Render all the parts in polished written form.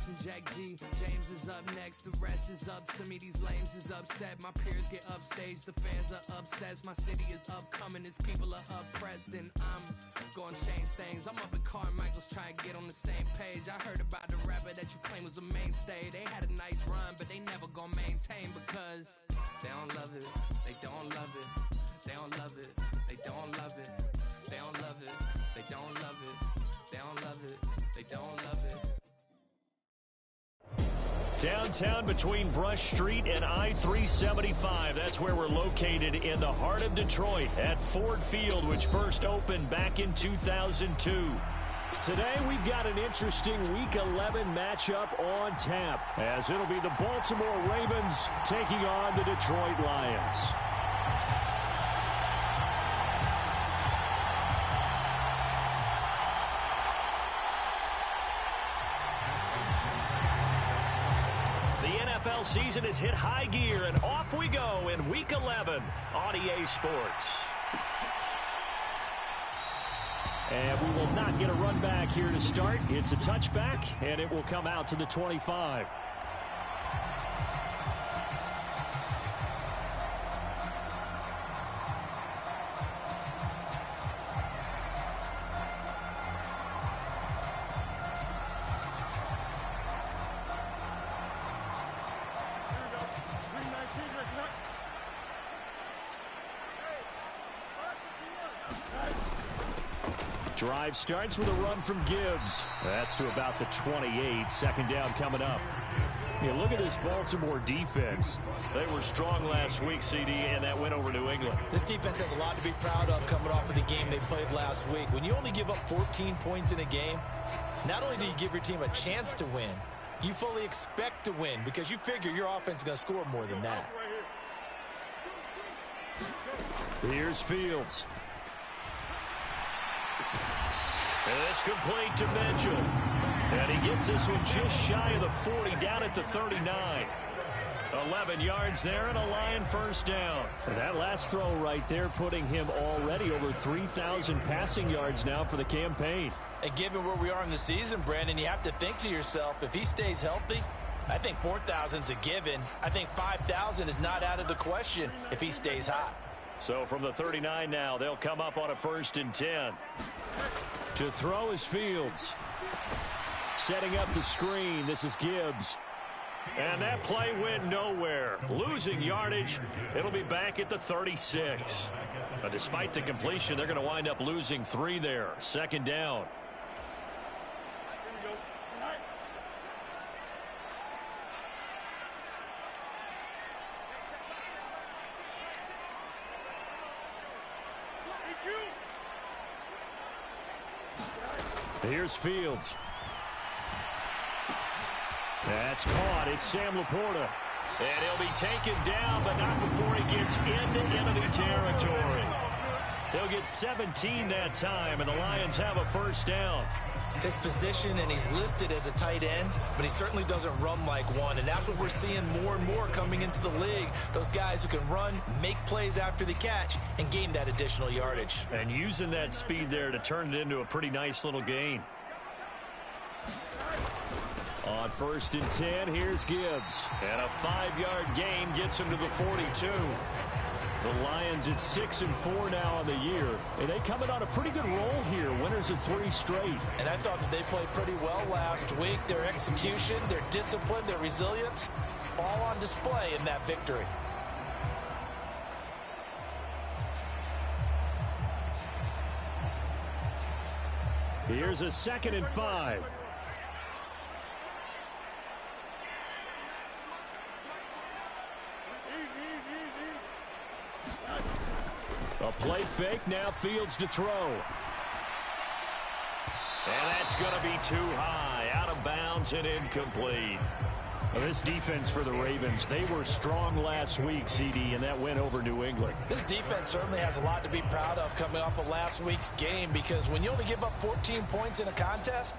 and Jack G. James is up next, the rest is up to me. These lames is upset, my peers get upstaged, the fans are obsessed. My city is upcoming, his people are oppressed, and I'm gonna change things. I'm up at Carmichael's trying to get on the same page. I heard about the rapper that you claim was a mainstay. They had a nice run, but they never gonna maintain because they don't love it, they don't love it, they don't love it, they don't love it, they don't love it, they don't love it, they don't love it, they don't love it. Downtown between Brush Street and I-375. That's where we're located in the heart of Detroit at Ford Field, which first opened back in 2002. Today we've got an interesting Week 11 matchup on tap, as it'll be the Baltimore Ravens taking on the Detroit Lions. NFL season has hit high gear, and off we go in Week 11 on EA Sports. And we will not get a run back here to start. It's a touchback, and it will come out to the 25. Drive starts with a run from Gibbs. That's to about the 28. Second down coming up. Yeah, look at this Baltimore defense. They were strong last week, CD, and that went over New England. This defense has a lot to be proud of coming off of the game they played last week. When you only give up 14 points in a game, not only do you give your team a chance to win, you fully expect to win because you figure your offense is going to score more than that. Here's Fields. And it's complete to Mitchell. And he gets this one just shy of the 40, down at the 39. 11 yards there and a Lion first down. And that last throw right there putting him already over 3,000 passing yards now for the campaign. And given where we are in the season, Brandon, you have to think to yourself, if he stays healthy, I think 4,000's a given. I think 5,000 is not out of the question if he stays hot. So from the 39 now, they'll come up on a 1st and 10. To throw is Fields. Setting up the screen. This is Gibbs. And that play went nowhere. Losing yardage. It'll be back at the 36. But despite the completion, they're going to wind up losing 3 there. Second down. Here's Fields. That's caught. It's Sam Laporta. And he'll be taken down, but not before he gets into enemy territory. They'll get 17 that time, and the Lions have a first down. His position, and he's listed as a tight end, but he certainly doesn't run like one, and that's what we're seeing more and more coming into the league. Those guys who can run, make plays after the catch, and gain that additional yardage. And using that speed there to turn it into a pretty nice little gain. On 1st and 10, here's Gibbs. And a 5-yard gain gets him to the 42. The Lions at 6-4 now on the year. And they coming on a pretty good roll here. Winners of 3 straight. And I thought that they played pretty well last week. Their execution, their discipline, their resilience, all on display in that victory. Here's a 2nd and 5. A play fake, now Fields to throw. And that's going to be too high, out of bounds and incomplete. Well, this defense for the Ravens, they were strong last week, CD, and that went over New England. This defense certainly has a lot to be proud of coming off of last week's game, because when you only give up 14 points in a contest,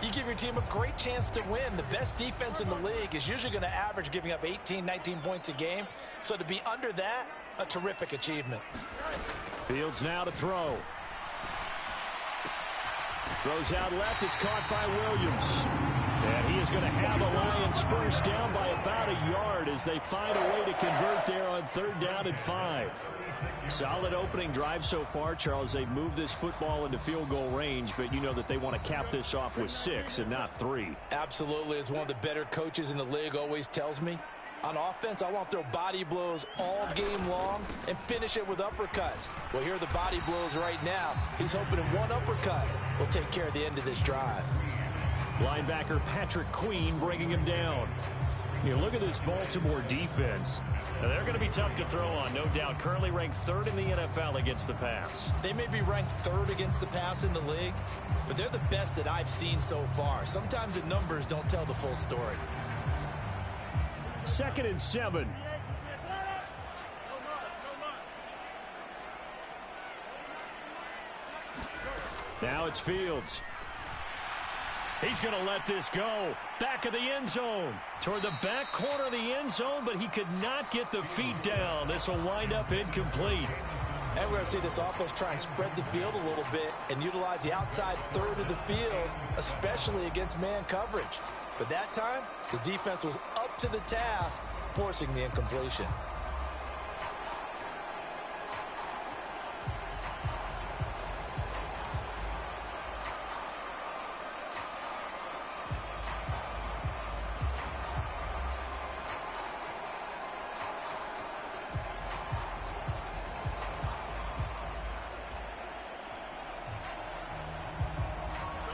you give your team a great chance to win. The best defense in the league is usually going to average giving up 18, 19 points a game. So to be under that, a terrific achievement. Fields now to throw. Throws out left. It's caught by Williams. And he is going to have a Lions first down by about a yard as they find a way to convert there on 3rd down and 5. Solid opening drive so far, Charles. They've moved this football into field goal range, but you know that they want to cap this off with 6 and not 3. Absolutely. As one of the better coaches in the league always tells me, on offense, I want to throw body blows all game long and finish it with uppercuts. Well, here are the body blows right now. He's hoping in one uppercut will take care of the end of this drive. Linebacker Patrick Queen bringing him down. You look at this Baltimore defense. Now, they're going to be tough to throw on, no doubt. Currently ranked 3rd in the NFL against the pass. They may be ranked 3rd against the pass in the league, but they're the best that I've seen so far. Sometimes the numbers don't tell the full story. 2nd and 7. Now it's Fields. He's going to let this go. Back of the end zone. Toward the back corner of the end zone, but he could not get the feet down. This will wind up incomplete. And we're going to see this offense try and spread the field a little bit and utilize the outside 3rd of the field, especially against man coverage. But that time, the defense was up to the task, forcing the incompletion.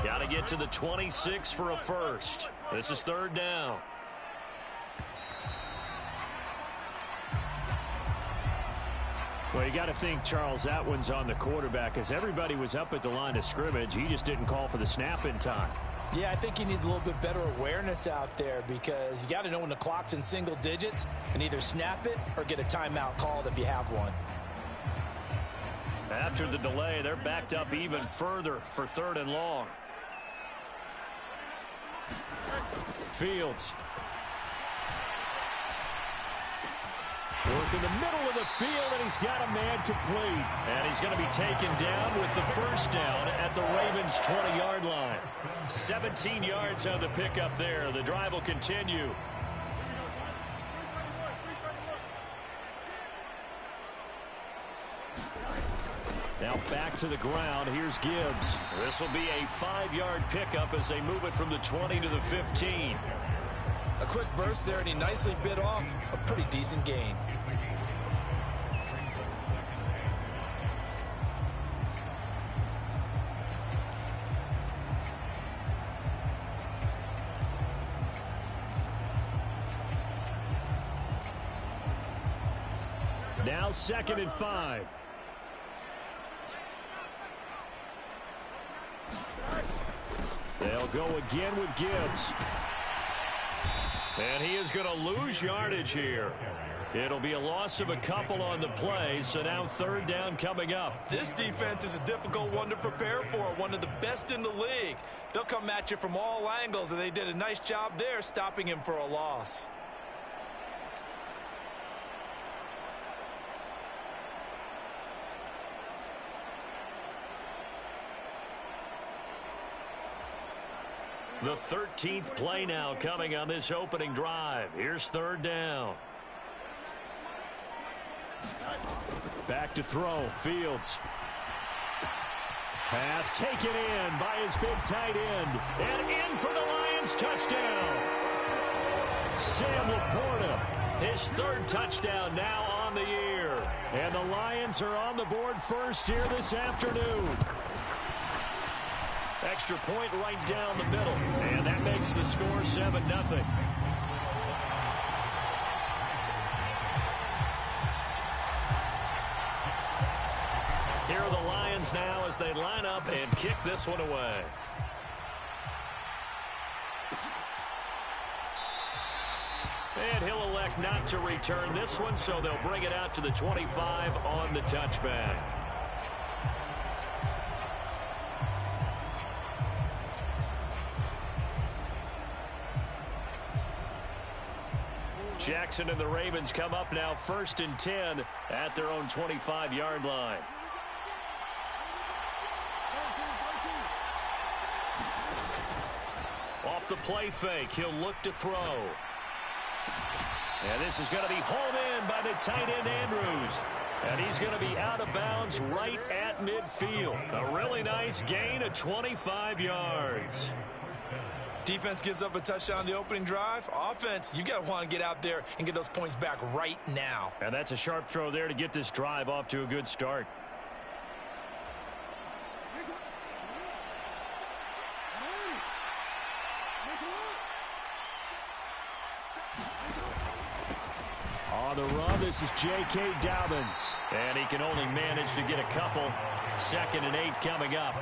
Got to get to the 26 for a first. This is 3rd down. Well, you got to think, Charles, that one's on the quarterback as everybody was up at the line of scrimmage. He just didn't call for the snap in time. Yeah, I think he needs a little bit better awareness out there because you got to know when the clock's in single digits and either snap it or get a timeout called if you have one. After the delay, they're backed up even further for 3rd and long. Fields. Work in the middle of the field, and he's got a man complete. And he's going to be taken down with the first down at the Ravens' 20-yard line. 17 yards on the pickup there. The drive will continue. Now back to the ground. Here's Gibbs. This will be a 5-yard pickup as they move it from the 20 to the 15. A quick burst there, and he nicely bit off a pretty decent gain. Now 2nd and 5. They'll go again with Gibbs. And he is going to lose yardage here. It'll be a loss of a couple on the play, so now 3rd down coming up. This defense is a difficult one to prepare for, one of the best in the league. They'll come at you from all angles, and they did a nice job there stopping him for a loss. The 13th play now coming on this opening drive. Here's 3rd down. Back to throw. Fields. Pass taken in by his big tight end. And in for the Lions touchdown. Sam Laporta, his 3rd touchdown now on the year. And the Lions are on the board first here this afternoon. Extra point right down the middle. And that makes the score 7-0. Here are the Lions now as they line up and kick this one away. And he'll elect not to return this one, so they'll bring it out to the 25 on the touchback. Jackson and the Ravens come up now 1st and 10 at their own 25-yard line. off the play fake. He'll look to throw. And this is going to be hauled in by the tight end, Andrews. And he's going to be out of bounds right at midfield. A really nice gain of 25 yards. Defense gives up a touchdown the opening drive. Offense, you got to want to get out there and get those points back right now. And that's a sharp throw there to get this drive off to a good start. On the run, this is J.K. Dobbins. And he can only manage to get a couple. 2nd and 8 coming up.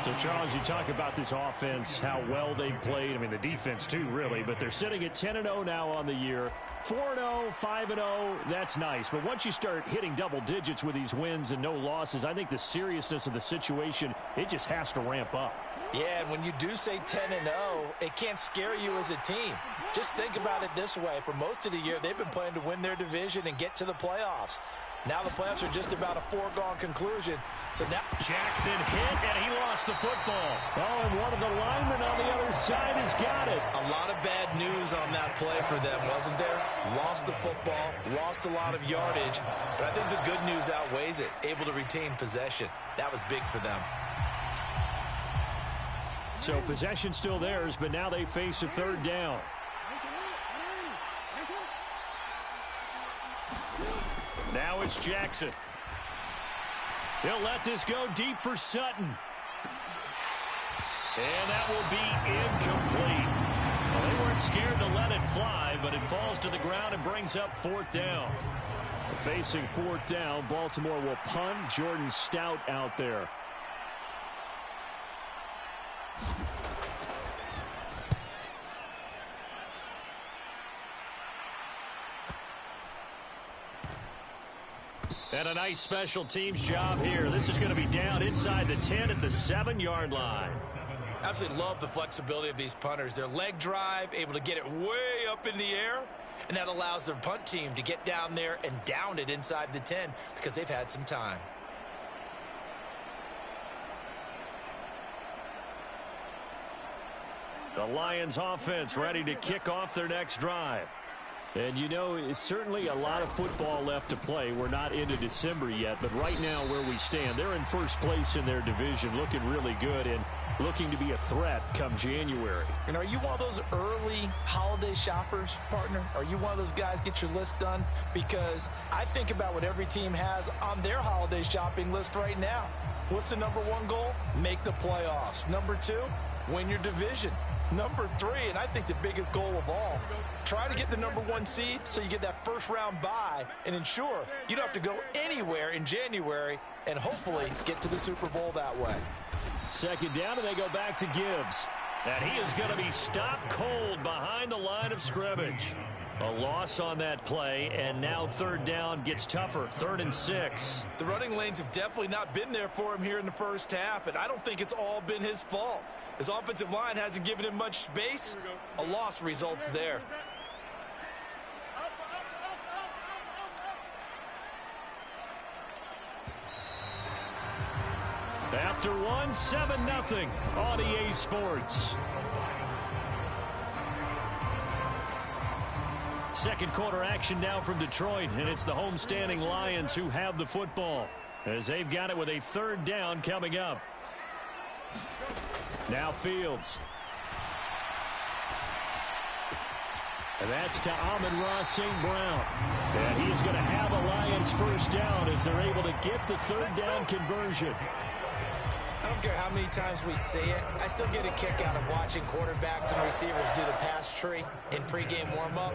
So, Charles, you talk about this offense, how well they've played. I mean, the defense, too, really. But they're sitting at 10-0 now on the year. 4-0, 5-0, that's nice. But once you start hitting double digits with these wins and no losses, I think the seriousness of the situation, it just has to ramp up. Yeah, and when you do say 10-0, it can't scare you as a team. Just think about it this way. For most of the year, they've been playing to win their division and get to the playoffs. Now the playoffs are just about a foregone conclusion. So now Jackson hit, and he lost the football. Oh, and one of the linemen on the other side has got it. A lot of bad news on that play for them, wasn't there? Lost the football, lost a lot of yardage. But I think the good news outweighs it. Able to retain possession. That was big for them. So possession still theirs, but now they face a 3rd down. Now it's Jackson. He'll let this go deep for Sutton. And that will be incomplete. Well, they weren't scared to let it fly, but it falls to the ground and brings up 4th down. Facing 4th down, Baltimore will punt. Jordan Stout out there. And a nice special teams job here. This is going to be down inside the 10 at the 7-yard line. Absolutely love the flexibility of these punters. Their leg drive, able to get it way up in the air, and that allows their punt team to get down there and down it inside the 10 because they've had some time. The Lions offense ready to kick off their next drive. And, you know, it's certainly a lot of football left to play. We're not into December yet, but right now where we stand, they're in first place in their division, looking really good and looking to be a threat come January. And are you one of those early holiday shoppers, partner? Are you one of those guys get your list done? Because I think about what every team has on their holiday shopping list right now. What's the number 1 goal? Make the playoffs. Number 2, win your division. Number 3, and I think the biggest goal of all, try to get the number 1 seed so you get that first-round bye and ensure you don't have to go anywhere in January and hopefully get to the Super Bowl that way. 2nd down, and they go back to Gibbs. And he is going to be stopped cold behind the line of scrimmage. A loss on that play, and now 3rd down gets tougher. 3rd and 6. The running lanes have definitely not been there for him here in the first half, and I don't think it's all been his fault. His offensive line hasn't given him much space. A loss results there. After 1, 7-0 on EA Sports. 2nd quarter action now from Detroit, and it's the homestanding Lions who have the football as they've got it with a 3rd down coming up. Now Fields. And that's to Amon-Ra St. Brown. And he is going to have a Lions first down as they're able to get the 3rd down conversion. I don't care how many times we say it, I still get a kick out of watching quarterbacks and receivers do the pass tree in pregame warm-up.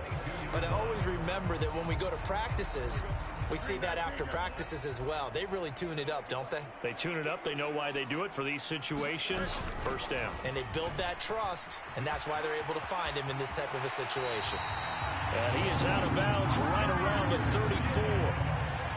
But I always remember that when we go to practices, we see that after practices as well. They really tune it up, don't they? They tune it up. They know why they do it for these situations. First down. And they build that trust, and that's why they're able to find him in this type of a situation. And he is out of bounds right around the 34.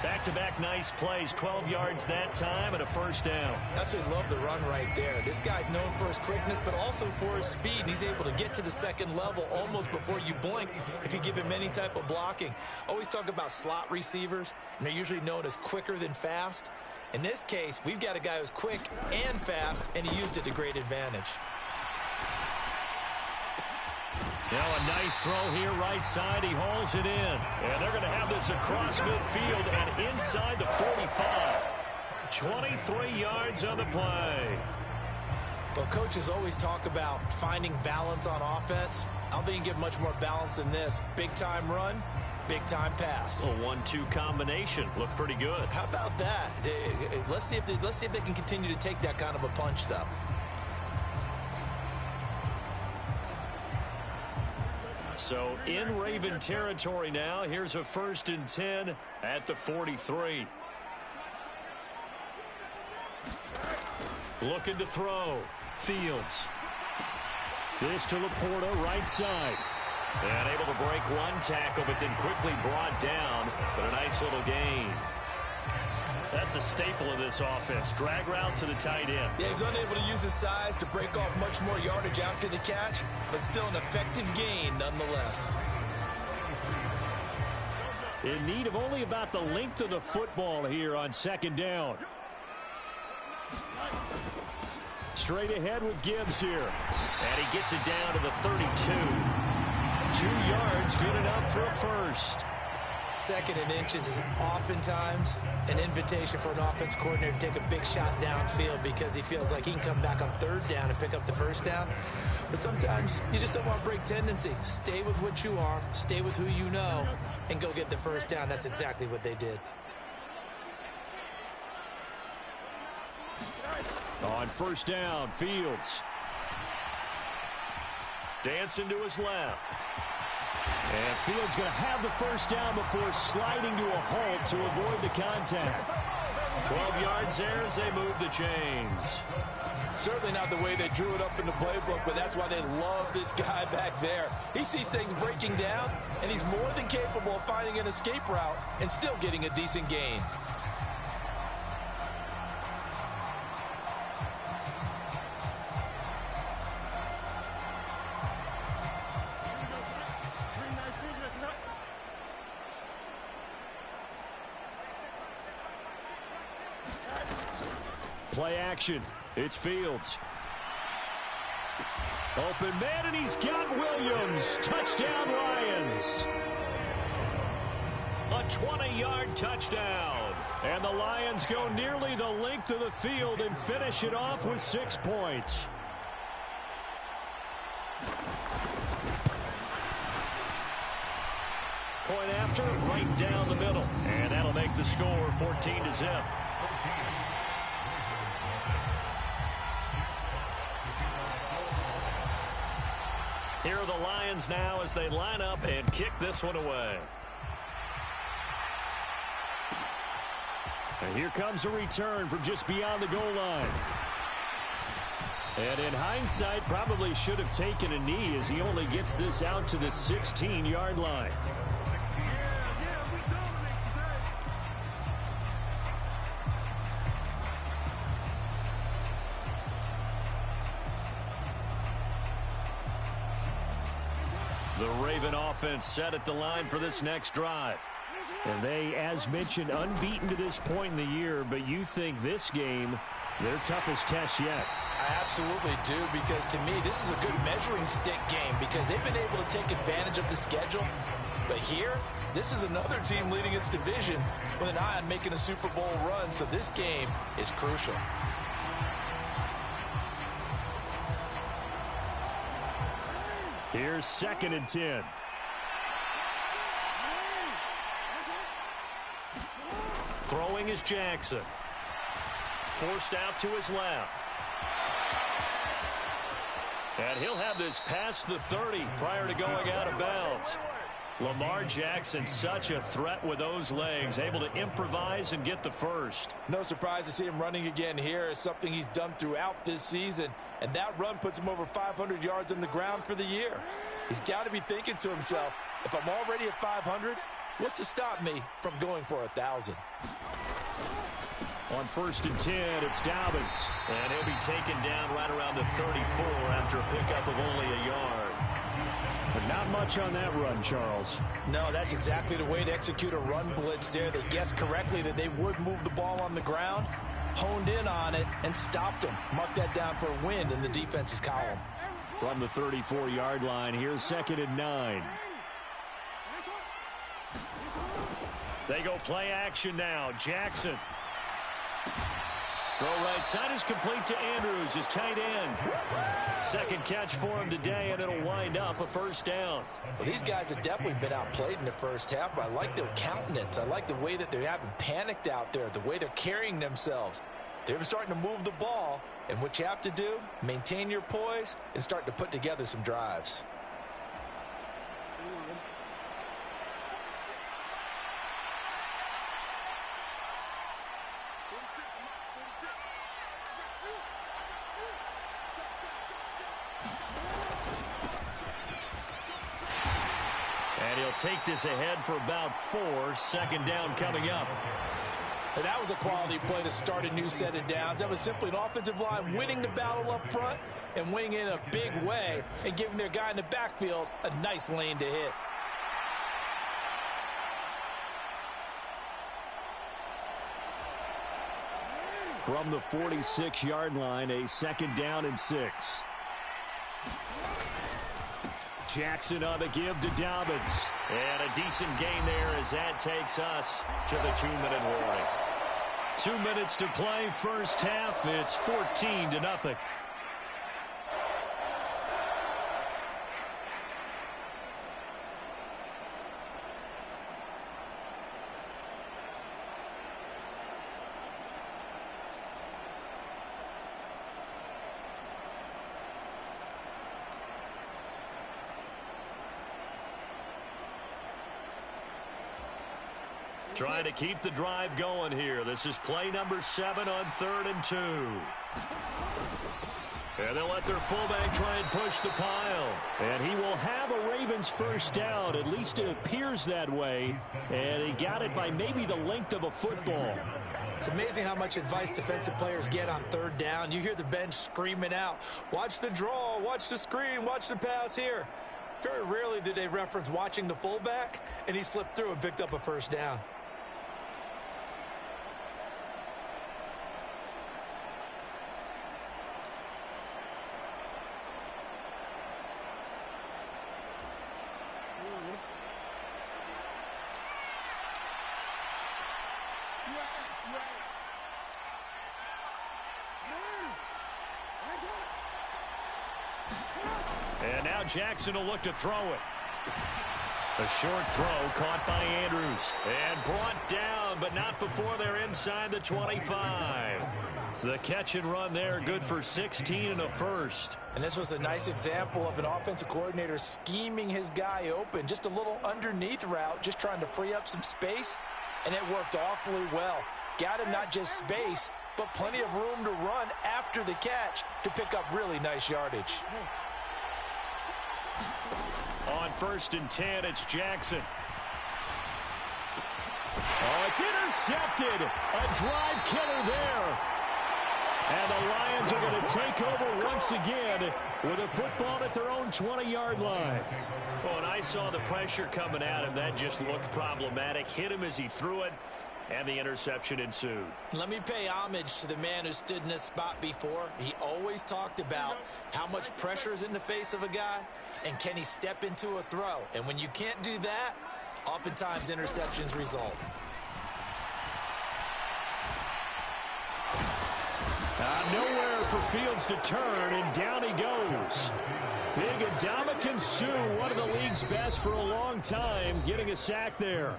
Back-to-back nice plays, 12 yards that time and a first down. Absolutely love the run right there. This guy's known for his quickness, but also for his speed. And he's able to get to the 2nd level almost before you blink if you give him any type of blocking. Always talk about slot receivers, and they're usually known as quicker than fast. In this case, we've got a guy who's quick and fast, and he used it to great advantage. Now a nice throw here right side. He hauls it in. And they're going to have this across midfield and inside the 45. 23 yards on the play. Well, coaches always talk about finding balance on offense. I don't think you can get much more balance than this. Big-time run, big-time pass. A 1-2 combination. Looked pretty good. How about that? Let's see if they can continue to take that kind of a punch, though. So in Raven territory now. Here's a 1st and 10 at the 43. Looking to throw. Fields. This to Laporta, right side. And able to break one tackle, but then quickly brought down. But a nice little gain. That's a staple of this offense. Drag route to the tight end. Yeah, he's unable to use his size to break off much more yardage after the catch, but still an effective gain nonetheless. In need of only about the length of the football here on 2nd down. Straight ahead with Gibbs here. And he gets it down to the 32. 2 yards, good enough for a first. 2nd and inches is oftentimes an invitation for an offense coordinator to take a big shot downfield because he feels like he can come back on 3rd down and pick up the 1st down. But sometimes you just don't want to break tendency. Stay with what you are, stay with who you know, and go get the 1st down. That's exactly what they did. On 1st down, Fields. Dancing to his left. And Fields going to have the 1st down before sliding to a halt to avoid the contact. 12 yards there as they move the chains. Certainly not the way they drew it up in the playbook, but that's why they love this guy back there. He sees things breaking down, and he's more than capable of finding an escape route and still getting a decent gain. Play action. It's Fields. Open man, and he's got Williams. Touchdown, Lions. A 20-yard touchdown. And the Lions go nearly the length of the field and finish it off with 6 points. Point after, right down the middle. And that'll make the score 14-0. Here are the Lions now as they line up and kick this one away. And here comes a return from just beyond the goal line. And in hindsight, probably should have taken a knee as he only gets this out to the 16-yard line. The Raven offense set at the line for this next drive. And they, as mentioned, unbeaten to this point in the year, but you think this game, their toughest test yet. I absolutely do, because to me, this is a good measuring stick game because they've been able to take advantage of the schedule. But here, this is another team leading its division with an eye on making a Super Bowl run, so this game is crucial. Here's 2nd and 10. Throwing is Jackson. Forced out to his left. And he'll have this past the 30 prior to going out of bounds. Lamar Jackson, such a threat with those legs, able to improvise and get the first. No surprise to see him running again here. It's something he's done throughout this season, and that run puts him over 500 yards on the ground for the year. He's got to be thinking to himself, if I'm already at 500, what's to stop me from going for 1,000? On 1st and 10, it's Dobbins. And he'll be taken down right around the 34 after a pickup of only a yard. But not much on that run, Charles. No, that's exactly the way to execute a run blitz there. They guessed correctly that they would move the ball on the ground, honed in on it, and stopped them. Mark that down for a win in the defense's column. From the 34-yard line, here's 2nd and 9. They go play action now. Jackson. Throw right side is complete to Andrews, his tight end. Second catch for him today, and it'll wind up a first down. Well, these guys have definitely been outplayed in the first half, but I like their countenance. I like the way that they haven't panicked out there, the way they're carrying themselves. They're starting to move the ball, and what you have to do, maintain your poise and start to put together some drives. And he'll take this ahead for about 4. 2nd down coming up. And that was a quality play to start a new set of downs. That was simply an offensive line winning the battle up front and winning in a big way and giving their guy in the backfield a nice lane to hit. From the 46-yard line, a 2nd down and 6. Jackson on the give to Dobbins. And a decent gain there as that takes us to the 2-minute warning. 2 minutes to play, first half. It's 14-0. Trying to keep the drive going here. This is play number 7 on 3rd and 2. And they'll let their fullback try and push the pile. And he will have a Ravens first down. At least it appears that way. And he got it by maybe the length of a football. It's amazing how much advice defensive players get on 3rd down. You hear the bench screaming out, watch the draw, watch the screen, watch the pass here. Very rarely do they reference watching the fullback, and he slipped through and picked up a first down. And now Jackson will look to throw it. A short throw caught by Andrews. And brought down, but not before they're inside the 25. The catch and run there, good for 16 and a first. And this was a nice example of an offensive coordinator scheming his guy open. Just a little underneath route, just trying to free up some space. And it worked awfully well. Got him not just space, but plenty of room to run after the catch to pick up really nice yardage. On 1st and 10, it's Jackson. Oh, it's intercepted. A drive killer there. And the Lions are going to take over once again with a football at their own 20-yard line. Well, and I saw the pressure coming at him. That just looked problematic. Hit him as he threw it, and the interception ensued. Let me pay homage to the man who stood in this spot before. He always talked about how much pressure is in the face of a guy, and can he step into a throw. And when you can't do that, oftentimes interceptions result. Nowhere for Fields to turn, and down he goes. Big Ndamukong Suh, one of the league's best for a long time, getting a sack there.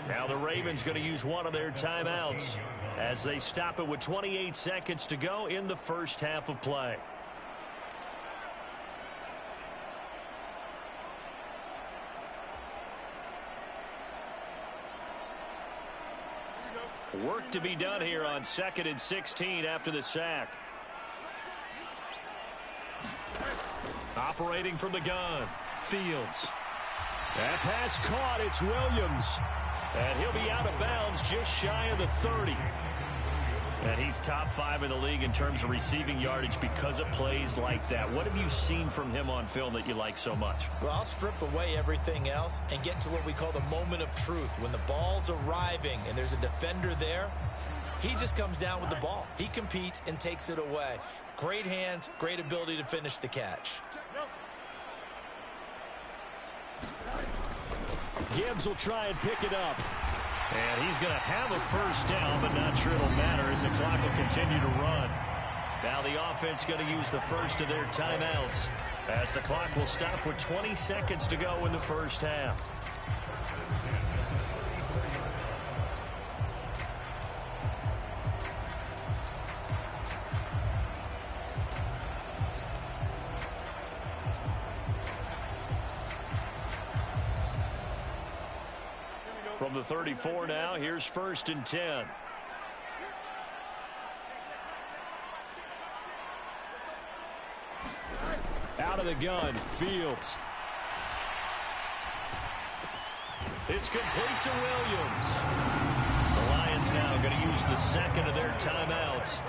Now the Ravens going to use one of their timeouts as they stop it with 28 seconds to go in the first half of play. Work to be done here on 2nd and 16 after the sack. Operating from the gun, Fields. That pass caught, it's Williams. And he'll be out of bounds just shy of the 30. And he's top 5 in the league in terms of receiving yardage because of plays like that. What have you seen from him on film that you like so much? Well, I'll strip away everything else and get to what we call the moment of truth. When the ball's arriving and there's a defender there, he just comes down with the ball. He competes and takes it away. Great hands, great ability to finish the catch. Gibbs will try and pick it up. And he's going to have a first down, but not sure it'll matter as the clock will continue to run. Now the offense going to use the first of their timeouts as the clock will stop with 20 seconds to go in the first half. From the 34 now, here's 1st and 10. Out of the gun, Fields. It's complete to Williams. The Lions now going to use the second of their timeouts.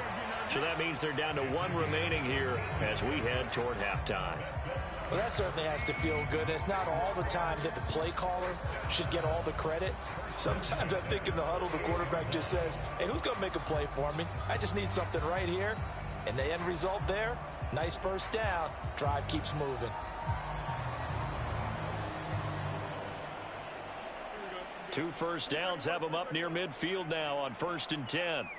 So that means they're down to 1 remaining here as we head toward halftime. Well, that certainly has to feel good. It's not all the time that the play caller should get all the credit. Sometimes I think in the huddle, the quarterback just says, hey, who's going to make a play for me? I just need something right here. And the end result there, nice first down. Drive keeps moving. Two first downs have them up near midfield now on 1st and 10.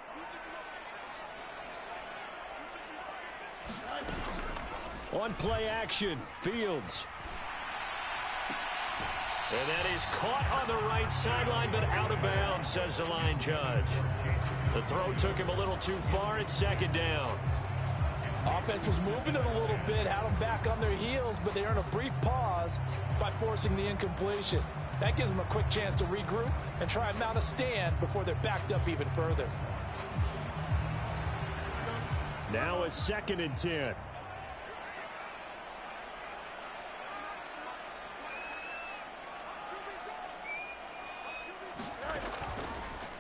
On play action, Fields. And that is caught on the right sideline, but out of bounds, says the line judge. The throw took him a little too far. It's 2nd down. Offense was moving it a little bit, had them back on their heels, but they earned a brief pause by forcing the incompletion. That gives them a quick chance to regroup and try and mount a stand before they're backed up even further. Now a 2nd and 10.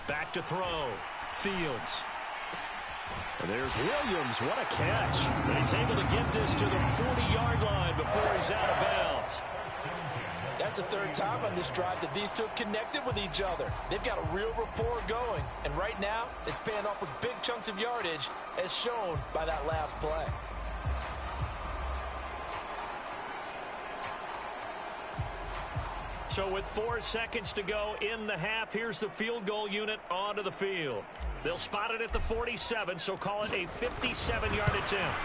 Back to throw. Fields. And there's Williams. What a catch. And he's able to get this to the 40-yard line before he's out of bounds. That's the 3rd time on this drive that these two have connected with each other. They've got a real rapport going. And right now, it's paying off with big chunks of yardage, as shown by that last play. So with 4 seconds to go in the half, here's the field goal unit onto the field. They'll spot it at the 47, so call it a 57-yard attempt.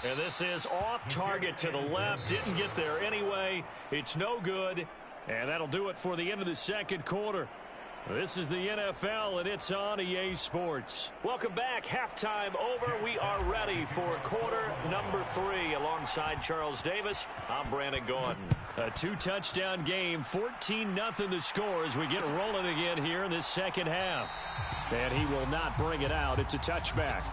And this is off target to the left. Didn't get there anyway. It's no good. And that'll do it for the end of the 2nd quarter. This is the NFL, and it's on EA Sports. Welcome back. Halftime over. We are ready for quarter number 3. Alongside Charles Davis, I'm Brandon Gordon. A 2-touchdown game, 14-0 the score as we get rolling again here in this 2nd half. And he will not bring it out. It's a touchback.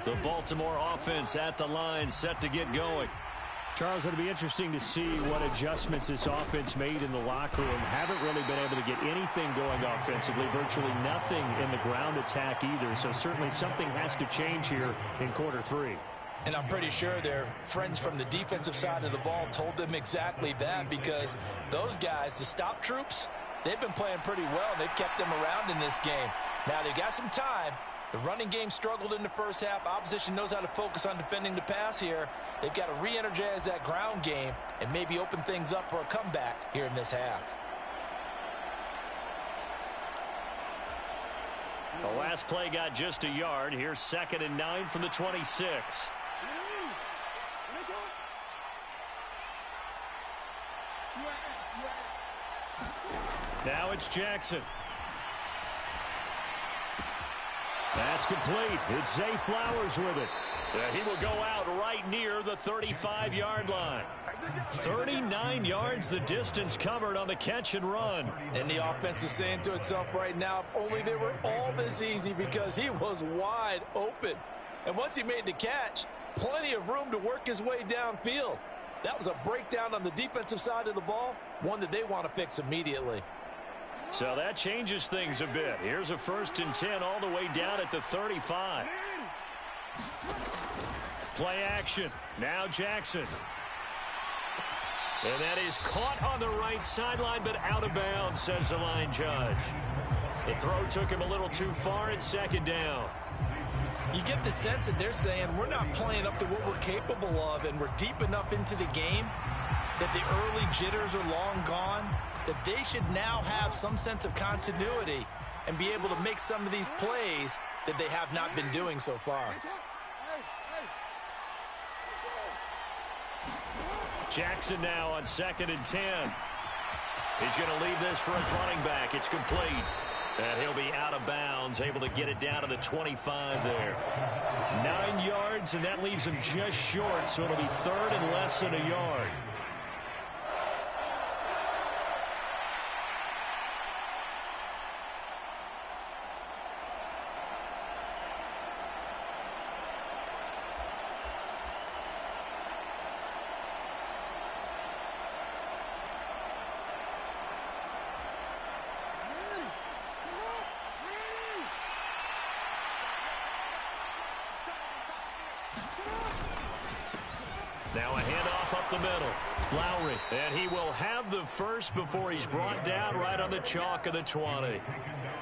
The Baltimore offense at the line, set to get going. Charles, it'll be interesting to see what adjustments this offense made in the locker room. Haven't really been able to get anything going offensively, virtually nothing in the ground attack either. So certainly something has to change here in quarter 3. And I'm pretty sure their friends from the defensive side of the ball told them exactly that, because those guys, the stop troops, they've been playing pretty well. They've kept them around in this game. Now they've got some time. The running game struggled in the first half. Opposition knows how to focus on defending the pass here. They've got to re-energize that ground game and maybe open things up for a comeback here in this half. The last play got just a yard. Here's 2nd and 9 from the 26. Now it's Jackson. That's complete. It's Zay Flowers with it. He will go out right near the 35-yard line. 39 yards the distance covered on the catch and run. And the offense is saying to itself right now, if only they were all this easy, because he was wide open. And once he made the catch, plenty of room to work his way downfield. That was a breakdown on the defensive side of the ball, one that they want to fix immediately. So that changes things a bit. Here's a 1st and 10 all the way down at the 35. Play action. Now Jackson. And that is caught on the right sideline, but out of bounds, says the line judge. The throw took him a little too far. It's 2nd down. You get the sense that they're saying we're not playing up to what we're capable of, and we're deep enough into the game that the early jitters are long gone, that they should now have some sense of continuity and be able to make some of these plays that they have not been doing so far. Jackson now on 2nd and 10. He's going to leave this for his running back. It's complete. And he'll be out of bounds, able to get it down to the 25 there. 9 yards, and that leaves him just short, so it'll be 3rd and less than a yard. Now a handoff up the middle. Lowry. And he will have the first before he's brought down right on the chalk of the 20.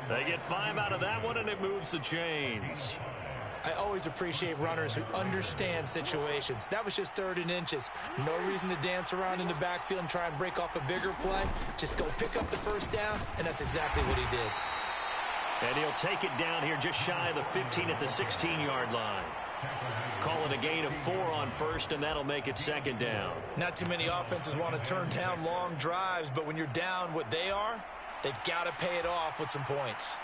They get 5 out of that one, and it moves the chains. I always appreciate runners who understand situations. That was just 3rd and inches. No reason to dance around in the backfield and try and break off a bigger play. Just go pick up the 1st down, and that's exactly what he did. And he'll take it down here just shy of the 15 at the 16-yard line. Call it a gain of 4 on 1st, and that'll make it 2nd down. Not too many offenses want to turn down long drives, but when you're down what they are, they've got to pay it off with some points.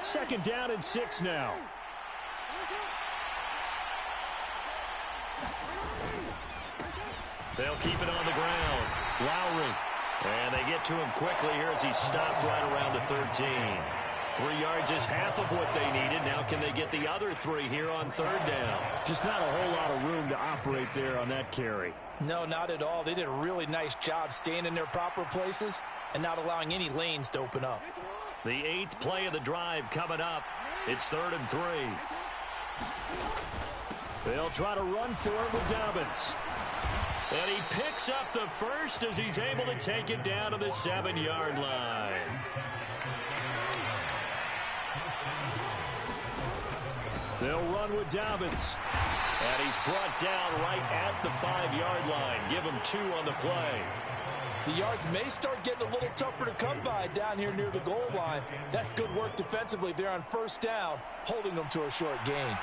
Second down and 6 now. They'll keep it on the ground. Lowry. And they get to him quickly here as he stops right around the 13. 3 yards is half of what they needed. Now can they get the other 3 here on 3rd down? Just not a whole lot of room to operate there on that carry. No, not at all. They did a really nice job staying in their proper places and not allowing any lanes to open up. The 8th play of the drive coming up. It's 3rd and 3. They'll try to run for it with Dobbins. And he picks up the first as he's able to take it down to the 7-yard line. They'll run with Dobbins. And he's brought down right at the 5-yard line. Give him 2 on the play. The yards may start getting a little tougher to come by down here near the goal line. That's good work defensively there on 1st down, holding them to a short gain.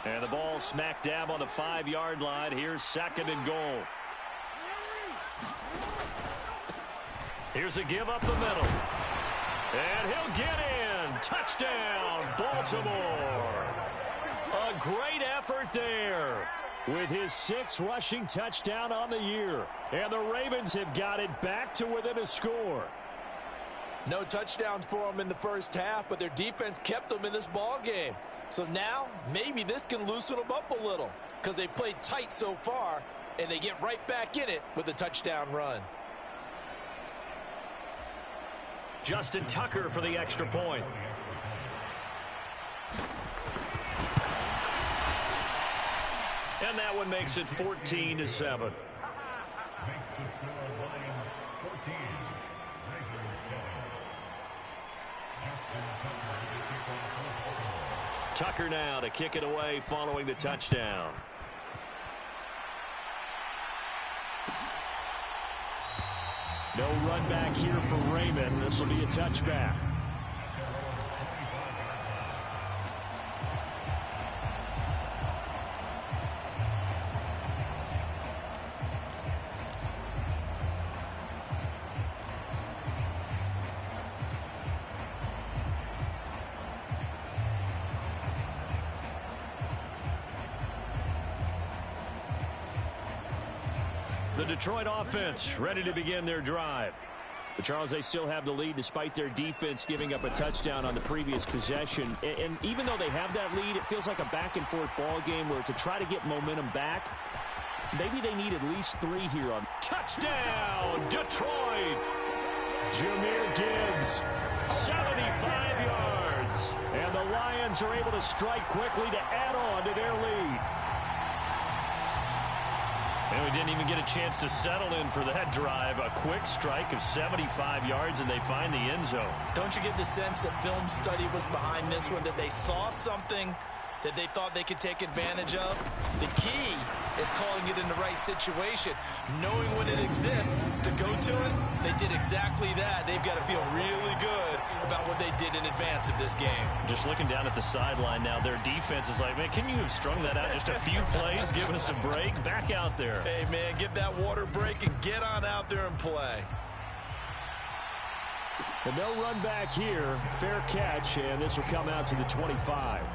And the ball smack dab on the 5-yard line. Here's 2nd and goal. Here's a give up the middle. And he'll get in. Touchdown, Baltimore. A great effort there with his 6th rushing touchdown on the year. And the Ravens have got it back to within a score. No touchdowns for them in the first half, but their defense kept them in this ball game. So now, maybe this can loosen them up a little because they played tight so far, and they get right back in it with a touchdown run. Justin Tucker for the extra point. And that one makes it 14-7. Tucker now to kick it away following the touchdown. No run back here for Raymond. This will be a touchback. The Detroit offense ready to begin their drive. But Charles, they still have the lead despite their defense giving up a touchdown on the previous possession. And even though they have that lead, it feels like a back-and-forth ball game where to try to get momentum back, maybe they need at least 3 here on. Touchdown, Detroit! Jahmyr Gibbs, 75 yards. And the Lions are able to strike quickly to add on to their lead. And we didn't even get a chance to settle in for that drive. A quick strike of 75 yards, and they find the end zone. Don't you get the sense that film study was behind this one, that they saw something that they thought they could take advantage of? The key is calling it in the right situation, knowing when it exists to go to it. They did exactly that. They've got to feel really good about what they did in advance of this game. Just looking down at the sideline now, their defense is like, man, can you have strung that out just a few plays, give us a break? Back out there. Hey, man, give that water break and get on out there and play. And no run back here. Fair catch, and this will come out to the 25.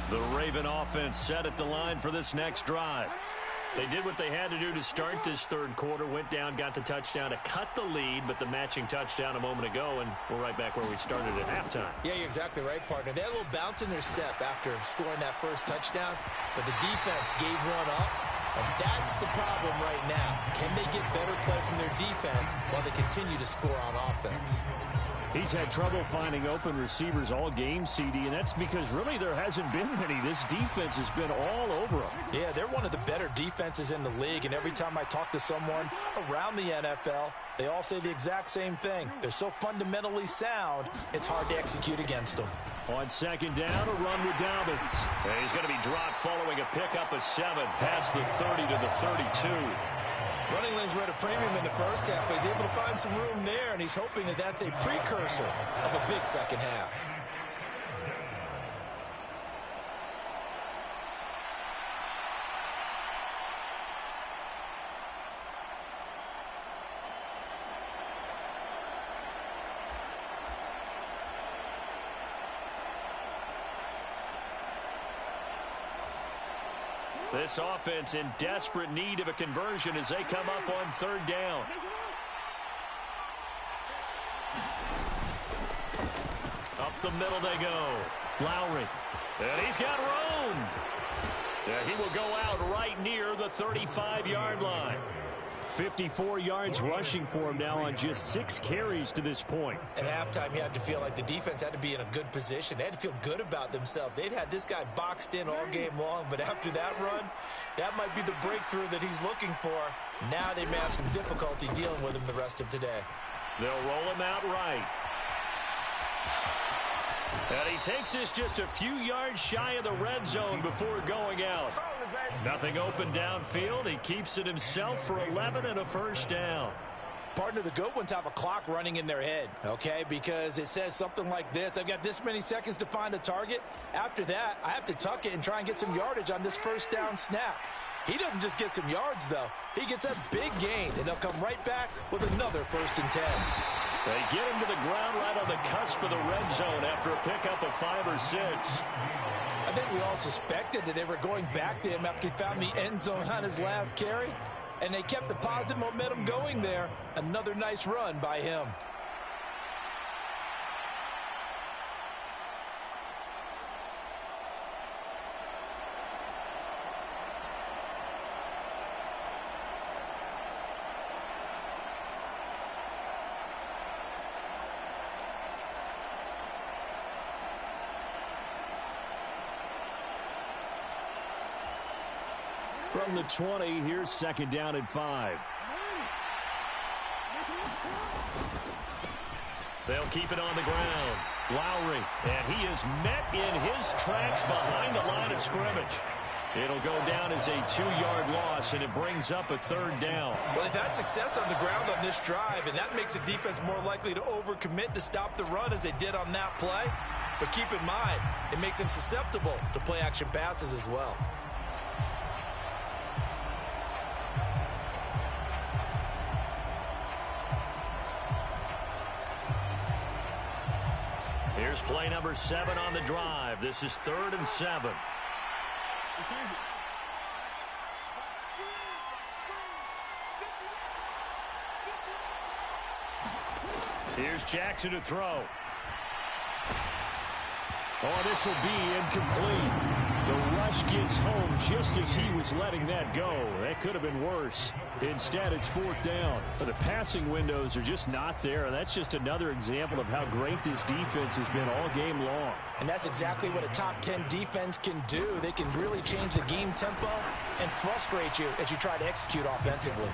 The Raven offense set at the line for this next drive. They did what they had to do to start this third quarter, went down, got the touchdown to cut the lead, but the matching touchdown a moment ago, and we're right back where we started at halftime. Yeah, you're exactly right, partner. They had a little bounce in their step after scoring that first touchdown, but the defense gave one up, and that's the problem right now. Can they get better play from their defense while they continue to score on offense? He's had trouble finding open receivers all game, CD, and that's because really there hasn't been many. This defense has been all over them. Yeah, they're one of the better defenses in the league, and every time I talk to someone around the NFL, they all say the exact same thing. They're so fundamentally sound, it's hard to execute against them. On second down, a run with Dobbins. And he's going to be dropped following a pickup of 7 past the 30 to the 32. Running lanes were at a premium in the first half, but he's able to find some room there, and he's hoping that that's a precursor of a big second half. This offense in desperate need of a conversion as they come up on third down. Up the middle they go. Lowry. And he's got room. Yeah, he will go out right near the 35-yard line. 54 yards rushing for him now on just 6 carries to this point. At halftime, you had to feel like the defense had to be in a good position. They had to feel good about themselves. They'd had this guy boxed in all game long, but after that run, that might be the breakthrough that he's looking for. Now they may have some difficulty dealing with him the rest of today. They'll roll him out right. And he takes this just a few yards shy of the red zone before going out. Nothing open downfield. He keeps it himself for 11 and a first down. Partner, the good ones have a clock running in their head, okay? Because it says something like this. I've got this many seconds to find a target. After that, I have to tuck it and try and get some yardage on this first down snap. He doesn't just get some yards, though. He gets a big gain, and they'll come right back with another 1st and 10. They get him to the ground right on the cusp of the red zone after a pickup of 5 or 6. I think we all suspected that they were going back to him after he found the end zone on his last carry, and they kept the positive momentum going there. Another nice run by him. From the 20, here's 2nd down and 5. They'll keep it on the ground. Lowry, and he is met in his tracks behind the line of scrimmage. It'll go down as a 2-yard loss, and it brings up a 3rd down. Well, they've had success on the ground on this drive, and that makes the defense more likely to overcommit to stop the run as they did on that play. But keep in mind, it makes them susceptible to play-action passes as well. Here's play number 7 on the drive. This is 3rd and 7. Here's Jackson to throw. Oh, this will be incomplete. The rush gets home just as he was letting that go. That could have been worse. Instead, it's 4th down. But the passing windows are just not there. That's just another example of how great this defense has been all game long. And that's exactly what a top 10 defense can do. They can really change the game tempo and frustrate you as you try to execute offensively.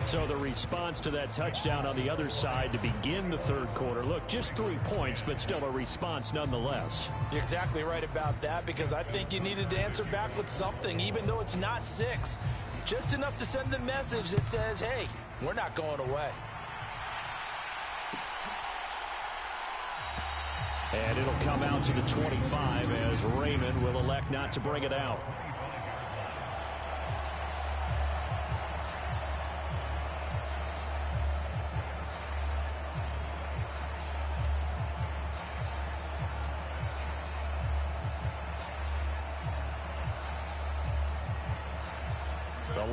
So the response to that touchdown on the other side to begin the 3rd quarter. Look, just 3 points, but still a response nonetheless. You're exactly right about that, because I think you needed to answer back with something, even though it's not 6. Just enough to send the message that says, hey, we're not going away. And it'll come out to the 25 as Raymond will elect not to bring it out.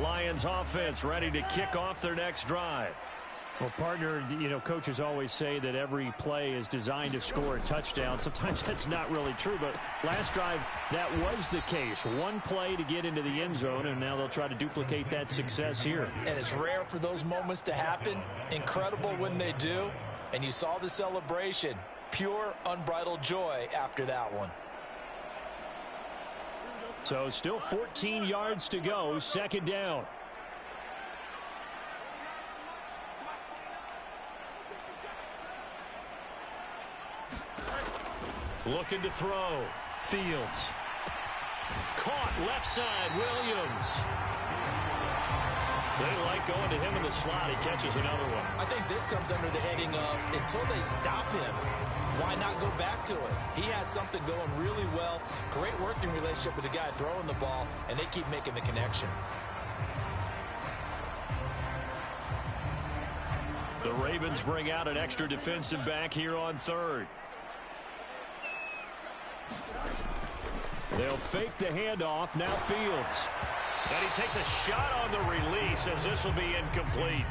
Lions offense ready to kick off their next drive. Well, partner, coaches always say that every play is designed to score a touchdown. Sometimes that's not really true, but last drive, that was the case. One play to get into the end zone, and now they'll try to duplicate that success here. And it's rare for those moments to happen. Incredible when they do. And you saw the celebration. Pure, unbridled joy after that one. So still 14 yards to go, 2nd down. Looking to throw. Fields. Caught left side, Williams. They like going to him in the slot. He catches another one. I think this comes under the heading of, until they stop him, why not go back to it? He has something going really well. Great working relationship with the guy throwing the ball, and they keep making the connection. The Ravens bring out an extra defensive back here on 3rd. They'll fake the handoff. Now Fields. And he takes a shot on the release as this will be incomplete.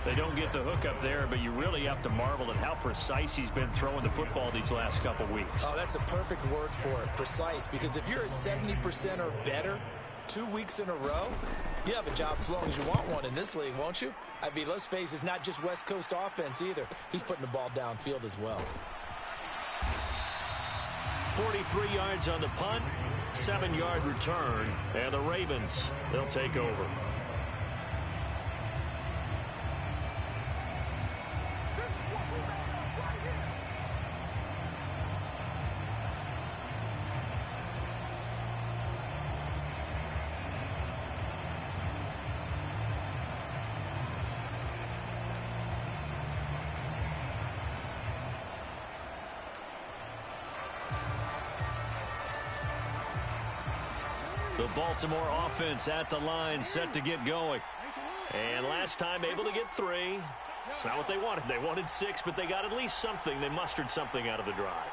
They don't get the hook up there, but you really have to marvel at how precise he's been throwing the football these last couple weeks. Oh, that's a perfect word for it, precise, because if you're at 70% or better 2 weeks in a row, you have a job as long as you want one in this league, won't you? I mean, let's face it, it's not just West Coast offense either. He's putting the ball downfield as well. 43 yards on the punt, 7-yard return, and the Ravens, they'll take over. The Baltimore offense at the line, set to get going. And last time able to get 3. It's not what they wanted. They wanted 6, but they got at least something. They mustered something out of the drive.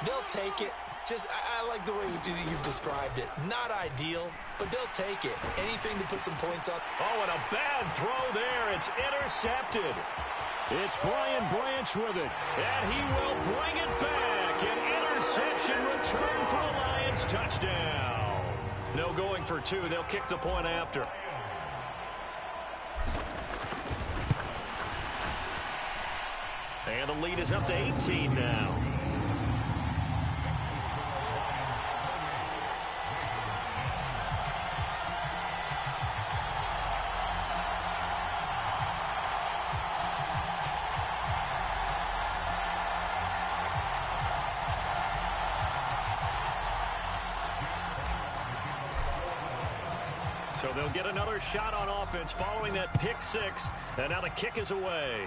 They'll take it. I like the way you've described it. Not ideal, but they'll take it. Anything to put some points up. Oh, and a bad throw there. It's intercepted. It's Brian Branch with it. And he will bring it back. An interception return for a Lions touchdown. No going for 2. They'll kick the point after. And the lead is up to 18 now. So they'll get another shot on offense following that pick 6. And now the kick is away.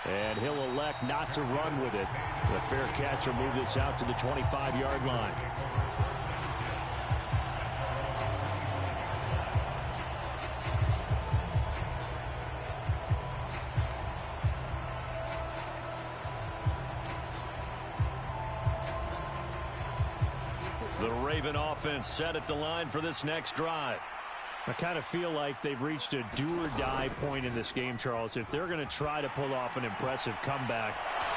And he'll elect not to run with it. The fair catch will move this out to the 25-yard line. Raven offense set at the line for this next drive. I kind of feel like they've reached a do-or-die point in this game, Charles. If they're going to try to pull off an impressive comeback,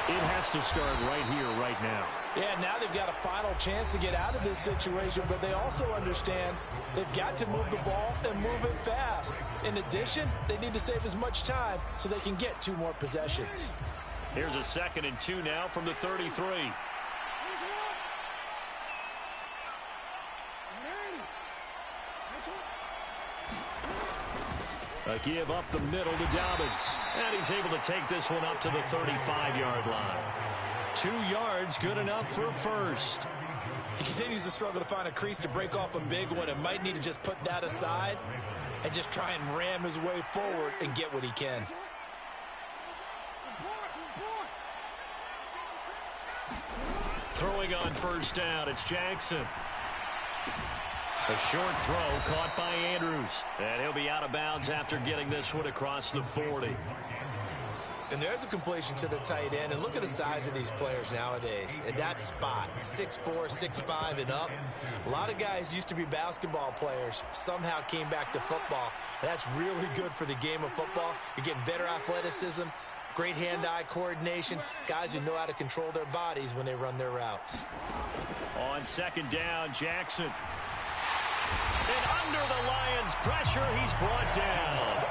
it has to start right here, right now. Yeah, now they've got a final chance to get out of this situation, but they also understand they've got to move the ball and move it fast. In addition, they need to save as much time so they can get 2 more possessions. Here's a 2nd and 2 now from the 33. A give up the middle to Dobbins. And he's able to take this one up to the 35-yard line. 2 yards, good enough for a first. He continues to struggle to find a crease to break off a big one and might need to just put that aside and just try and ram his way forward and get what he can. Throwing on first down, it's Jackson. A short throw caught by Andrews. And he'll be out of bounds after getting this one across the 40. And there's a completion to the tight end. And look at the size of these players nowadays. At that spot, 6'4", 6'5", and up. A lot of guys used to be basketball players, somehow came back to football. And that's really good for the game of football. You're getting better athleticism, great hand-eye coordination, guys who know how to control their bodies when they run their routes. On 2nd down, Jackson. And under the Lions' pressure, he's brought down.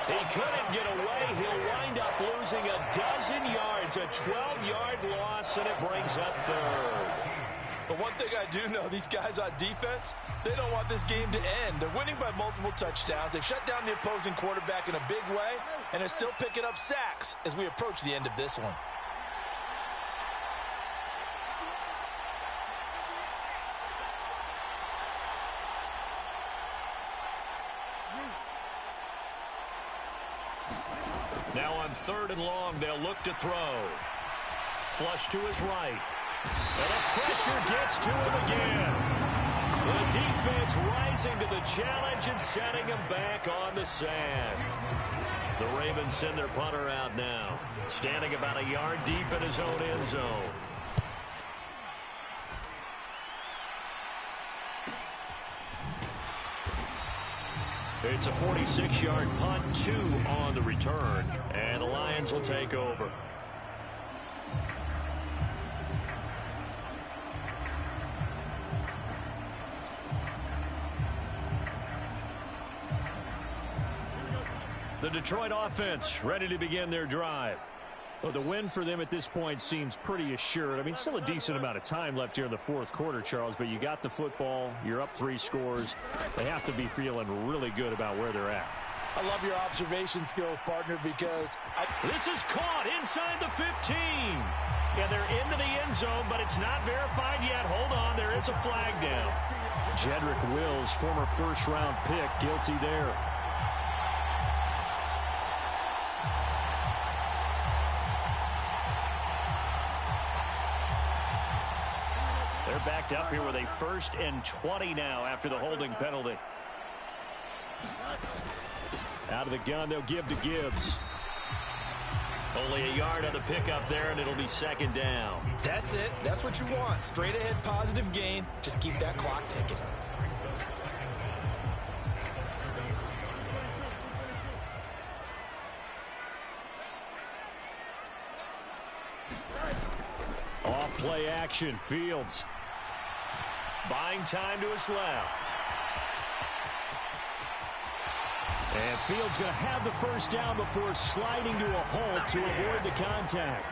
He couldn't get away. He'll wind up losing a dozen yards, a 12-yard loss, and it brings up 3rd. But one thing I do know, these guys on defense, they don't want this game to end. They're winning by multiple touchdowns. They've shut down the opposing quarterback in a big way, and they're still picking up sacks as we approach the end of this one. Now on 3rd and long, they'll look to throw. Flush to his right. And the pressure gets to him again. The defense rising to the challenge and setting him back on the sand. The Ravens send their punter out now. Standing about a yard deep in his own end zone. It's a 46-yard punt, 2 on the return. And the Lions will take over. The Detroit offense ready to begin their drive. Well, the win for them at this point seems pretty assured. I mean, still a decent amount of time left here in the 4th quarter, Charles, but you got the football. You're up 3 scores. They have to be feeling really good about where they're at. I love your observation skills, partner, because this is caught inside the 15. Yeah, they're into the end zone, but it's not verified yet. Hold on, there is a flag down. Jedrick Wills, former first-round pick, guilty there. They're backed up here with a 1st and 20 now after the holding penalty. Out of the gun, they'll give to Gibbs. Only a yard on the pickup there, and it'll be 2nd down. That's it. That's what you want. Straight ahead positive gain. Just keep that clock ticking. Off play action. Fields. Buying time to his left. And Fields going to have the first down before sliding to a halt to avoid the contact.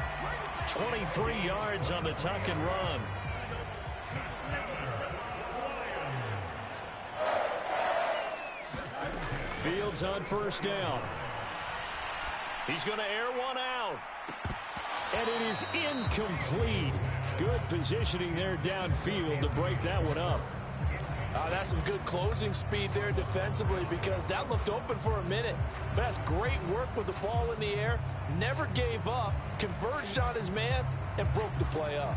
23 yards on the tuck and run. Fields on first down. He's going to air one out. And it is incomplete. Good positioning there downfield to break that one up. That's some good closing speed there defensively because that looked open for a minute. But that's great work with the ball in the air. Never gave up, converged on his man, and broke the play up.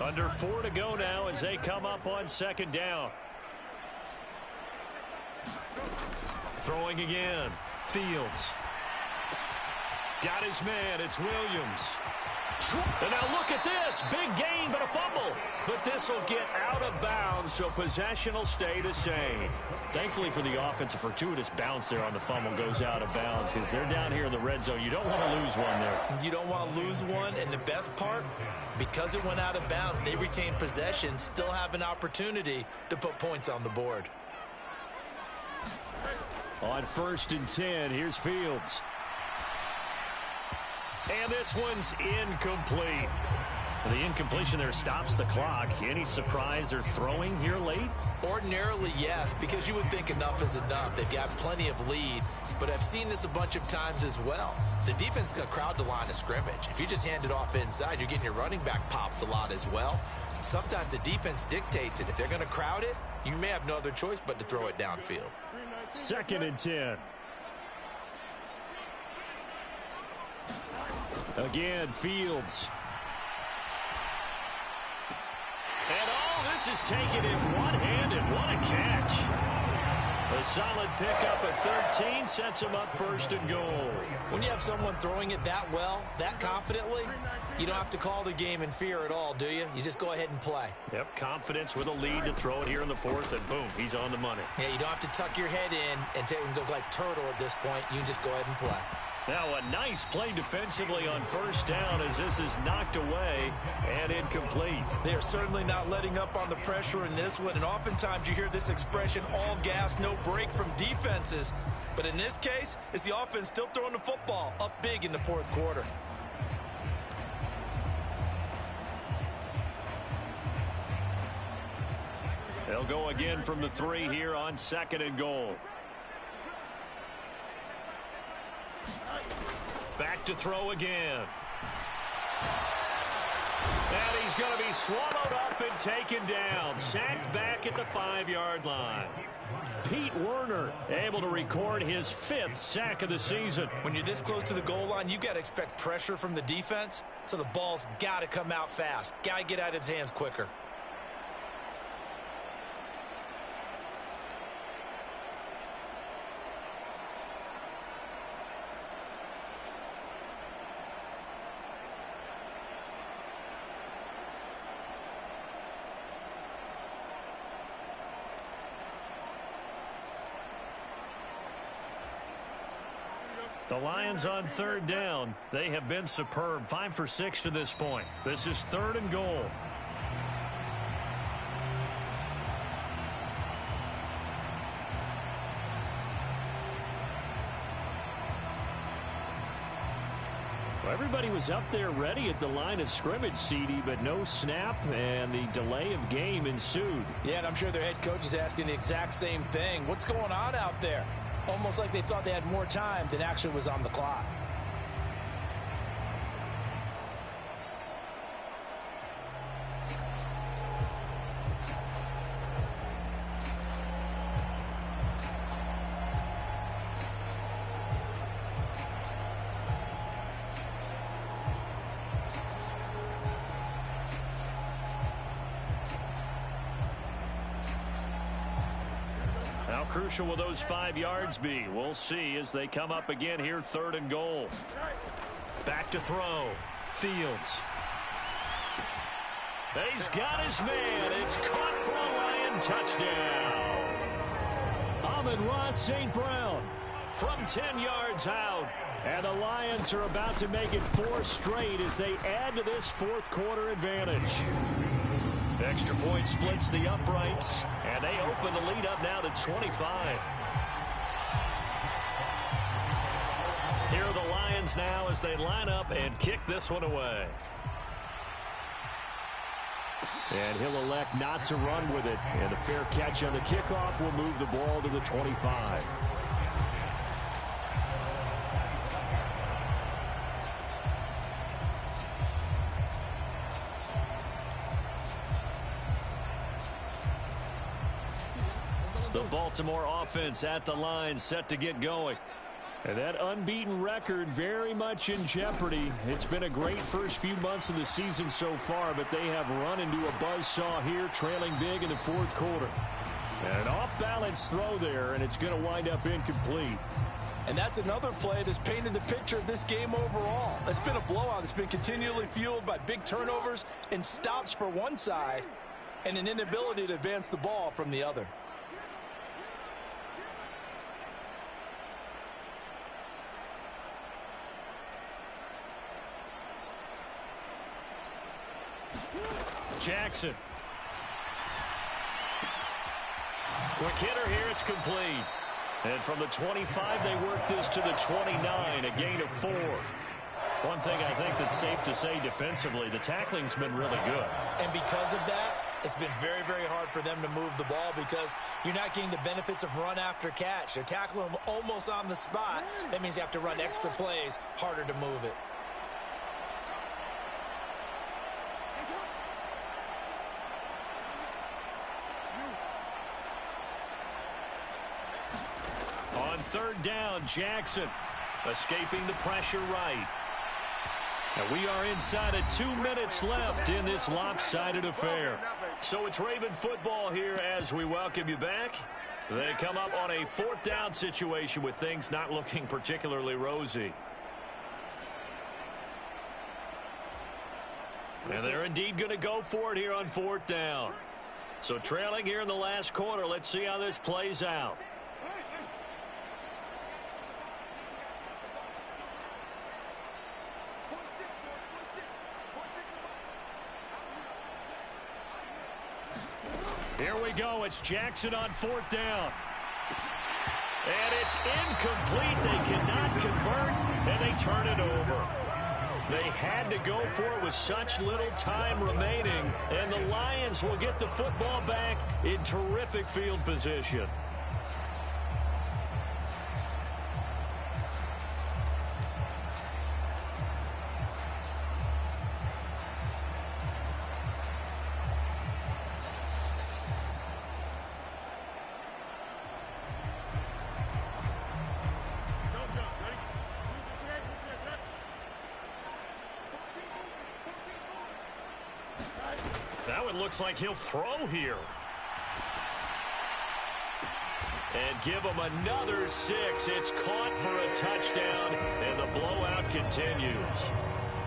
Under 4 to go now as they come up on 2nd down. Throwing again. Fields. Got his man. It's Williams. And now look at this. Big gain, but a fumble. But this will get out of bounds, so possession will stay the same. Thankfully for the offense, a fortuitous bounce there on the fumble goes out of bounds because they're down here in the red zone. You don't want to lose one there. You don't want to lose one, and the best part, because it went out of bounds, they retain possession, still have an opportunity to put points on the board. On 1st and 10, here's Fields. And this one's incomplete. The incompletion there stops the clock. Any surprise they're throwing here late? Ordinarily, yes, because you would think enough is enough. They've got plenty of lead, but I've seen this a bunch of times as well. The defense is going to crowd the line of scrimmage. If you just hand it off inside, you're getting your running back popped a lot as well. Sometimes the defense dictates it. If they're going to crowd it, you may have no other choice but to throw it downfield. 2nd and 10. Again, Fields. And this is taken in one-handed. What a catch. A solid pickup at 13 sets him up 1st and goal. When you have someone throwing it that well, that confidently, you don't have to call the game in fear at all, do you? You just go ahead and play. Yep, confidence with a lead to throw it here in the 4th, and boom, he's on the money. Yeah, you don't have to tuck your head in and go like turtle at this point. You can just go ahead and play. Now a nice play defensively on 1st down as this is knocked away and incomplete. They are certainly not letting up on the pressure in this one, and oftentimes you hear this expression, all gas, no break from defenses. But in this case, it's the offense still throwing the football up big in the 4th quarter. They'll go again from the 3 here on 2nd and goal. Back to throw again. And he's going to be swallowed up and taken down. Sacked back at the 5-yard line. Pete Werner able to record his 5th sack of the season. When you're this close to the goal line, you got to expect pressure from the defense. So the ball's got to come out fast. Got to get out of his hands quicker. The Lions on 3rd down. They have been superb. 5 for 6 to this point. This is 3rd and goal. Well, everybody was up there ready at the line of scrimmage, CD, but no snap, and the delay of game ensued. Yeah, and I'm sure their head coach is asking the exact same thing. What's going on out there? Almost like they thought they had more time than actually was on the clock. How crucial will those 5 yards be? We'll see as they come up again here, 3rd and goal. Back to throw. Fields. He's got his man. It's caught for a Lion touchdown. Amon-Ra St. Brown from 10 yards out. And the Lions are about to make it 4 straight as they add to this 4th quarter advantage. Extra point splits the uprights, and they open the lead up now to 25. Here are the Lions now as they line up and kick this one away. And he'll elect not to run with it. And a fair catch on the kickoff will move the ball to the 25. The Baltimore offense at the line set to get going. And that unbeaten record very much in jeopardy. It's been a great first few months of the season so far, but they have run into a buzzsaw here, trailing big in the 4th quarter. And an off-balance throw there, and it's going to wind up incomplete. And that's another play that's painted the picture of this game overall. It's been a blowout. It's been continually fueled by big turnovers and stops for one side and an inability to advance the ball from the other. Jackson. Quick hitter here, it's complete. And from the 25, they work this to the 29, a gain of 4. One thing I think that's safe to say defensively, the tackling's been really good. And because of that, it's been very, very hard for them to move the ball because you're not getting the benefits of run after catch. They're tackling them almost on the spot. That means you have to run extra plays, harder to move it. On third down, Jackson escaping the pressure right. And we are inside of 2 minutes left in this lopsided affair. So it's Raven football here as we welcome you back. They come up on a 4th down situation with things not looking particularly rosy. And they're indeed going to go for it here on 4th down. So trailing here in the last quarter, let's see how this plays out. Here we go. It's Jackson on 4th down. And it's incomplete. They cannot convert, and they turn it over. They had to go for it with such little time remaining, and the Lions will get the football back in terrific field position. That one looks like he'll throw here. And give him another 6. It's caught for a touchdown, and the blowout continues.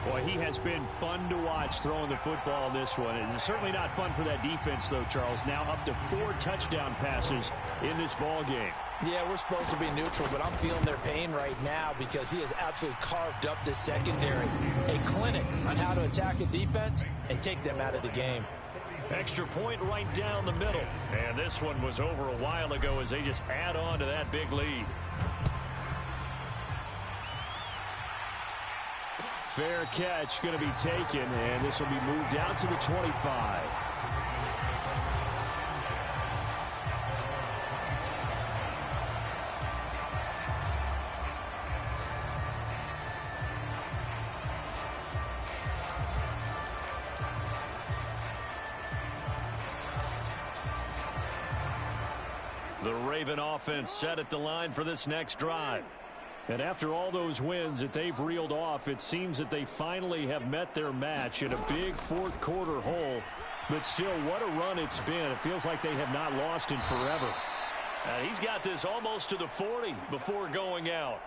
Boy, he has been fun to watch throwing the football in this one. It's certainly not fun for that defense, though, Charles. Now up to 4 touchdown passes in this ball game. Yeah, we're supposed to be neutral, but I'm feeling their pain right now because he has absolutely carved up this secondary. A clinic on how to attack a defense and take them out of the game. Extra point right down the middle. And this one was over a while ago as they just add on to that big lead. Fair catch going to be taken, and this will be moved out to the 25. The Raven offense set at the line for this next drive. And after all those wins that they've reeled off, it seems that they finally have met their match in a big 4th quarter hole. But still, what a run it's been. It feels like they have not lost in forever. He's got this almost to the 40 before going out.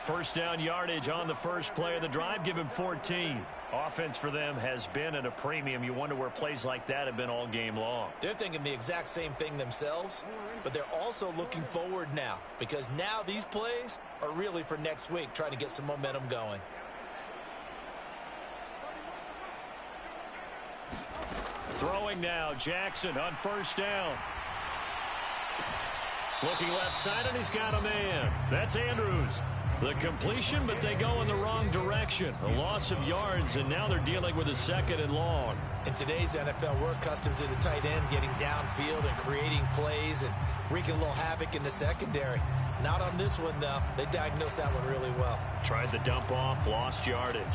First down yardage on the first play of the drive. Give him 14. Offense for them has been at a premium. You wonder where plays like that have been all game long. They're thinking the exact same thing themselves, but they're also looking forward now because now these plays are really for next week, trying to get some momentum going. Throwing now, Jackson on first down. Looking left side, and he's got a man. That's Andrews. The completion, but they go in the wrong direction. A loss of yards, and now they're dealing with a 2nd and long. In today's NFL, we're accustomed to the tight end getting downfield and creating plays and wreaking a little havoc in the secondary. Not on this one, though. They diagnosed that one really well. Tried the dump off, lost yardage.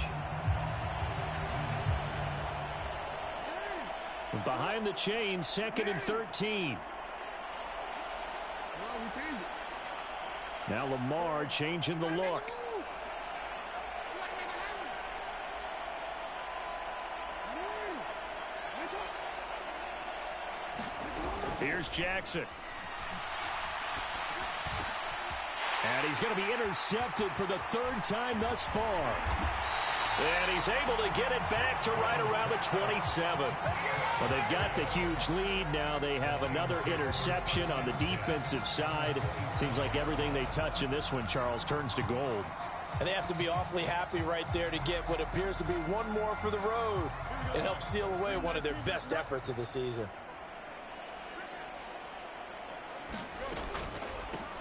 Behind the chain, 2nd and 13. Now Lamar changing the look. Here's Jackson. he's going to be intercepted for the third time thus far. And he's able to get it back to right around the 27. Well, they've got the huge lead. Now they have another interception on the defensive side. Seems like everything they touch in this one, Charles, turns to gold. And they have to be awfully happy right there to get what appears to be one more for the road. It helps seal away one of their best efforts of the season.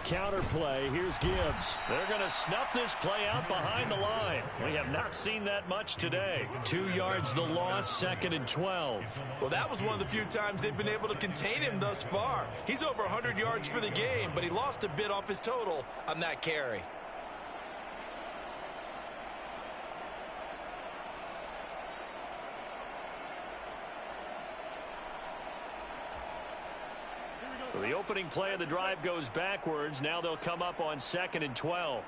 Counter play. Here's Gibbs. They're going to snuff this play out behind the line. We have not seen that much today. 2 yards the loss, 2nd and 12. Well, that was one of the few times they've been able to contain him thus far. He's over 100 yards for the game, but he lost a bit off his total on that carry. So the opening play of the drive goes backwards. Now they'll come up on 2nd and 12.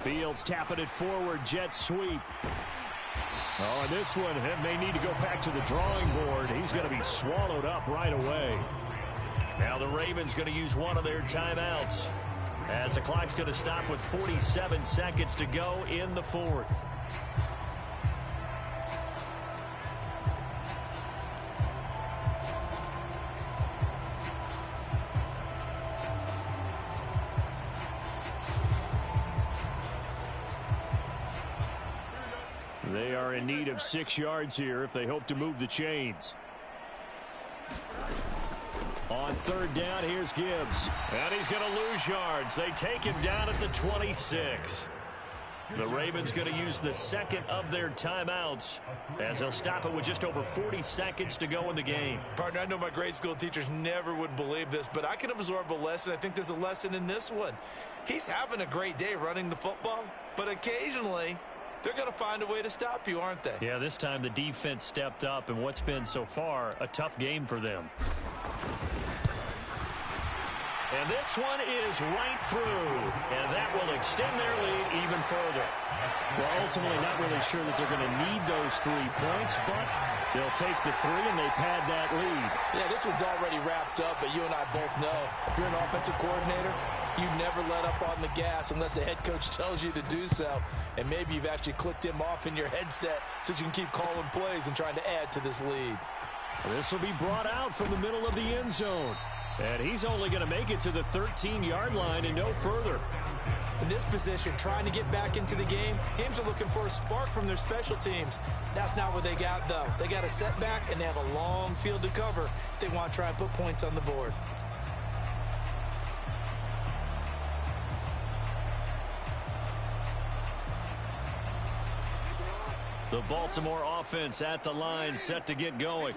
Fields tapping it forward. Jet sweep. Oh, and this one may need to go back to the drawing board. He's going to be swallowed up right away. Now the Ravens going to use one of their timeouts, as the clock's going to stop with 47 seconds to go in the fourth. They are in need of 6 yards here if they hope to move the chains. On 3rd down, here's Gibbs. And he's going to lose yards. They take him down at the 26. The Ravens going to use the second of their timeouts, as they'll stop it with just over 40 seconds to go in the game. Partner, I know my grade school teachers never would believe this, but I can absorb a lesson. I think there's a lesson in this one. He's having a great day running the football, but occasionally they're going to find a way to stop you, aren't they? Yeah, this time the defense stepped up, and what's been so far a tough game for them. And this one is right through, and that will extend their lead even further. Well, ultimately not really sure that they're going to need those 3 points, but they'll take the 3 and they pad that lead. Yeah, this one's already wrapped up, but you and I both know if you're an offensive coordinator, you never let up on the gas unless the head coach tells you to do so. And maybe you've actually clicked him off in your headset so you can keep calling plays and trying to add to this lead. This will be brought out from the middle of the end zone. And he's only going to make it to the 13-yard line and no further. In this position, trying to get back into the game, teams are looking for a spark from their special teams. That's not what they got, though. They got a setback, and they have a long field to cover if they want to try and put points on the board. The Baltimore offense at the line, set to get going.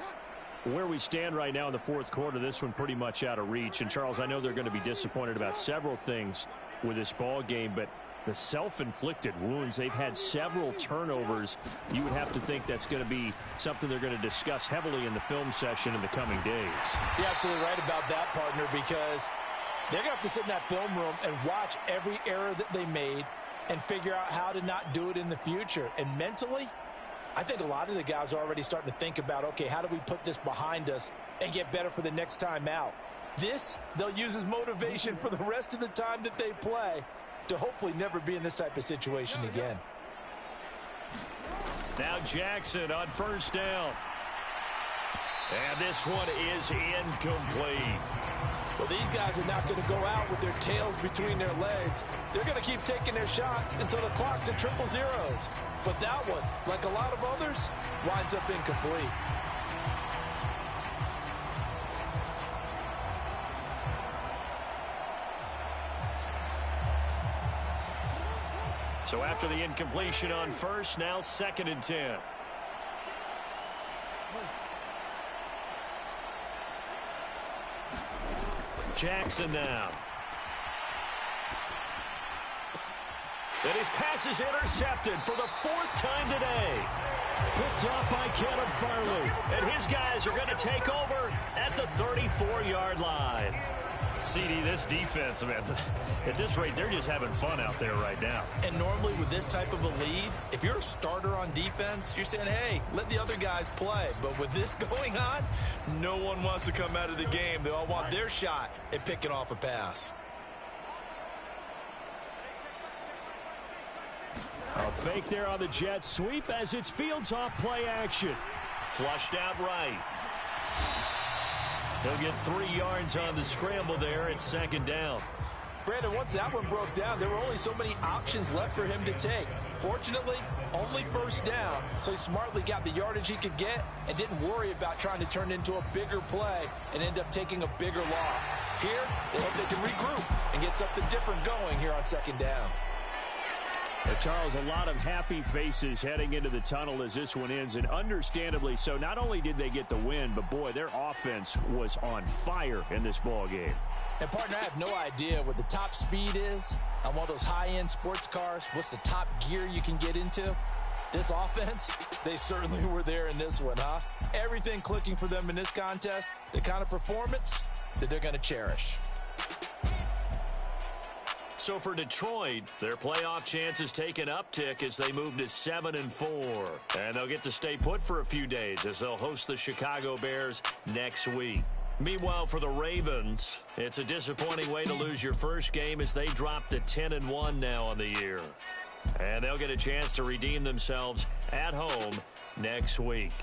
Where we stand right now in the fourth quarter, this one pretty much out of reach. And, Charles, I know they're going to be disappointed about several things with this ball game, but the self-inflicted wounds, they've had several turnovers. You would have to think that's going to be something they're going to discuss heavily in the film session in the coming days. You're absolutely right about that, partner, because they're going to have to sit in that film room and watch every error that they made and figure out how to not do it in the future. And mentally, I think a lot of the guys are already starting to think about, okay, how do we put this behind us and get better for the next time out? This, they'll use as motivation for the rest of the time that they play to hopefully never be in this type of situation again. Now Jackson on 1st down. And this one is incomplete. Well, these guys are not going to go out with their tails between their legs. They're going to keep taking their shots until the clock's at triple zeros. But that one, like a lot of others, winds up incomplete. So after the incompletion on 1st, now 2nd and 10. Jackson now. And his pass is intercepted for the 4th time today. Picked off by Caleb Farley. And his guys are going to take over at the 34-yard line. CD, this defense, man, at this rate, they're just having fun out there right now. And normally with this type of a lead, if you're a starter on defense, you're saying, hey, let the other guys play. But with this going on, no one wants to come out of the game. They all want their shot at picking off a pass. A fake there on the jet sweep as it's Fields off play action. Flushed out right. He'll get 3 yards on the scramble there at second down. Brandon, once that one broke down, there were only so many options left for him to take. Fortunately, only first down, so he smartly got the yardage he could get and didn't worry about trying to turn it into a bigger play and end up taking a bigger loss. Here, they hope they can regroup and get something different going here on second down. Charles, a lot of happy faces heading into the tunnel as this one ends, and understandably so. Not only did they get the win, but, boy, their offense was on fire in this ball game. And, partner, I have no idea what the top speed is on one of those high-end sports cars. What's the top gear you can get into? This offense, they certainly were there in this one, huh? Everything clicking for them in this contest, the kind of performance that they're going to cherish. So for Detroit, their playoff chances take an uptick as they move to 7-4. And they'll get to stay put for a few days as they'll host the Chicago Bears next week. Meanwhile, for the Ravens, it's a disappointing way to lose your first game as they drop to 10-1 now on the year. And they'll get a chance to redeem themselves at home next week.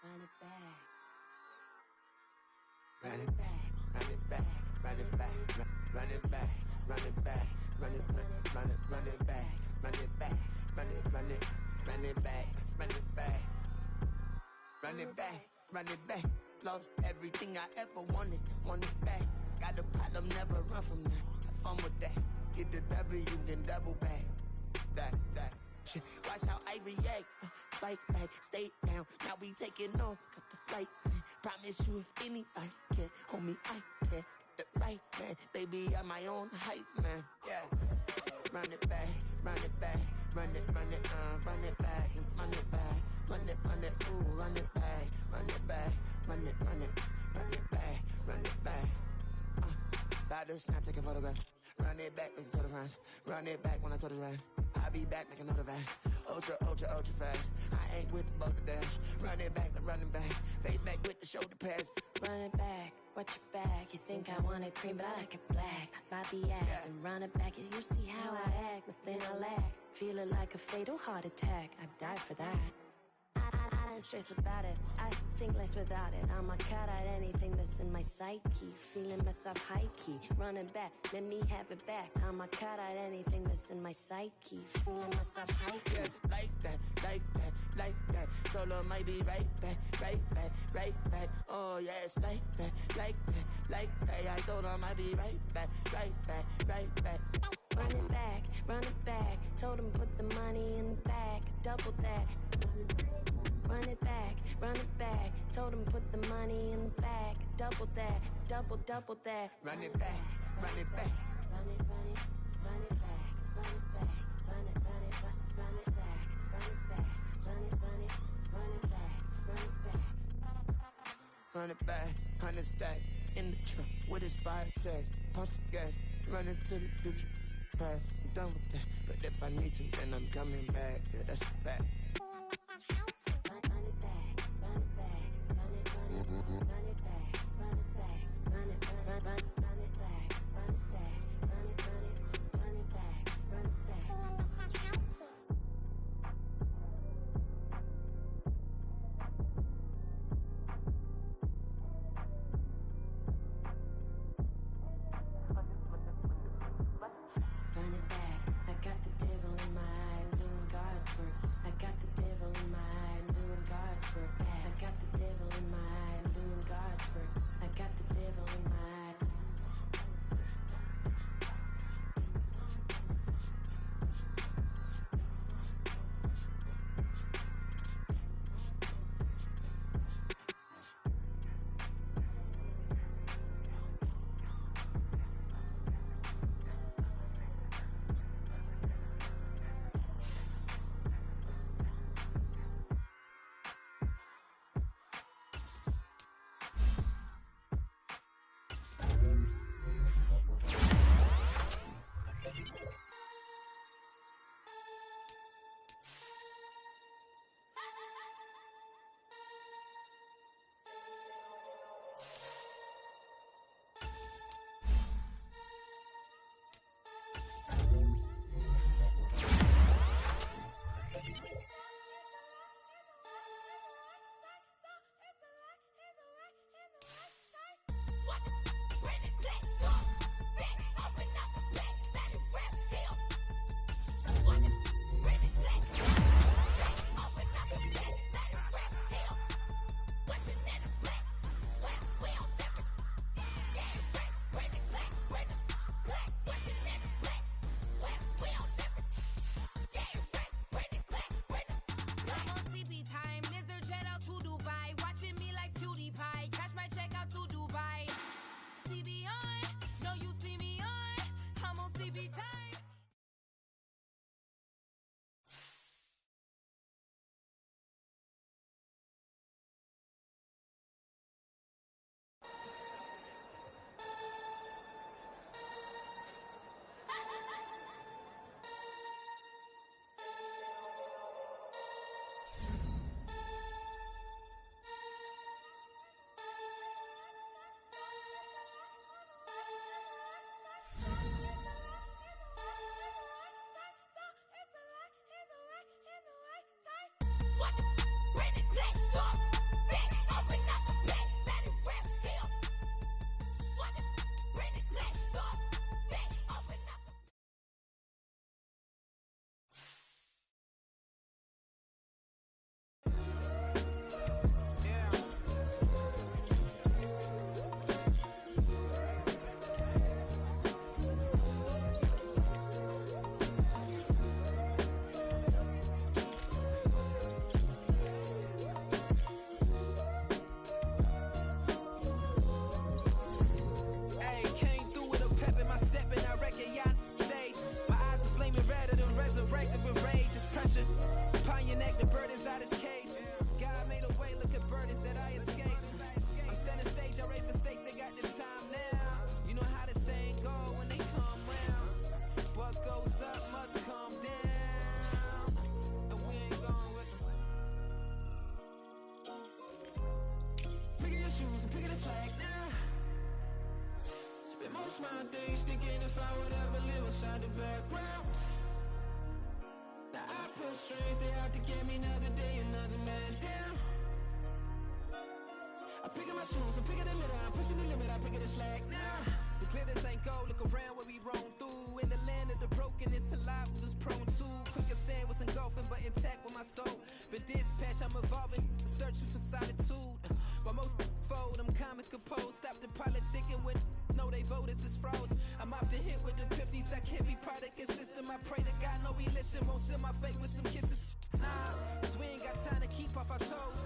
Run it back. Run it back. Run it back. Run it back. run it back, run it back, run it back, run it back, run it back, run it back, run it back, run it back, run it back. Lost everything I ever wanted, want it back. Got a problem, never run from that. Have fun with that. Get the W, then double back. That shit. Watch how I react. Fight back, stay down. Now we taking on, got the flight. Promise you if anybody can, homie, I can. Get the right man, baby, I'm my own hype man. Yeah. Run it back, run it back, run it, run it back, run it back, run it, ooh, run it back, run it back, run it back, run it back. Battles, not take a photograph. Run it back, make it to the runs. Run it back when I told the run. I'll be back, make another van. Ultra, ultra, ultra fast. I ain't with the boat to dash. Run it back, but running back. Face back with the shoulder pads. Run it back, watch your back. You think I want it cream, but I like it black. Not by the act. Yeah. And run it back, you see how I act. Nothing I lack. Feeling like a fatal heart attack. I'd die for that. I don't stress about it. I think less without it. I'ma cut out anything that's in my psyche. Feeling myself high key. Running back, let me have it back. I'ma cut out anything that's in my psyche. Feeling myself high key. Yes, like that, like that, like that. Solo might be right back, right back, right back. Oh yes, like that, like that, like that. I told her I might be right back, right back, right back. Run it back, run it back. Told him put the money in the bag. Double that. Run it back, run it back. Told him put the money in the bag. Double that, double that. Run it back, run it back. Run it, run it, run it back, run it back, run it, run it, run it back, run it back, run it, run it, run it back, run it back. Run it back, 100 stack in the truck with his fire tag. Punch the gas, run into the future. Past, I'm done with that. But if I need to, then I'm coming back. Yeah, that's a fact. shoes and picking the slack now. Spend most of my days thinking if I would ever live outside the background. Now I feel strange, they out to get me another day, another man down. I pick up my shoes, I'm picking the litter, I'm pushing the limit, I pick it a slack now. The glitters ain't gold, look around where we roam through. In the land of the broken, it's a lot we was prone to. Quicker sand was engulfing, but intact with my soul. But dispatch, I'm evolving, searching for solitude. While most fold, I'm comic composed. Stop the politicking with no, they voters is froze. I'm often hit with epiphanies, I can't be product and system. I pray to God, no, we listen, won't seal my fate with some kisses. Nah, cause we ain't got time to keep off our toes.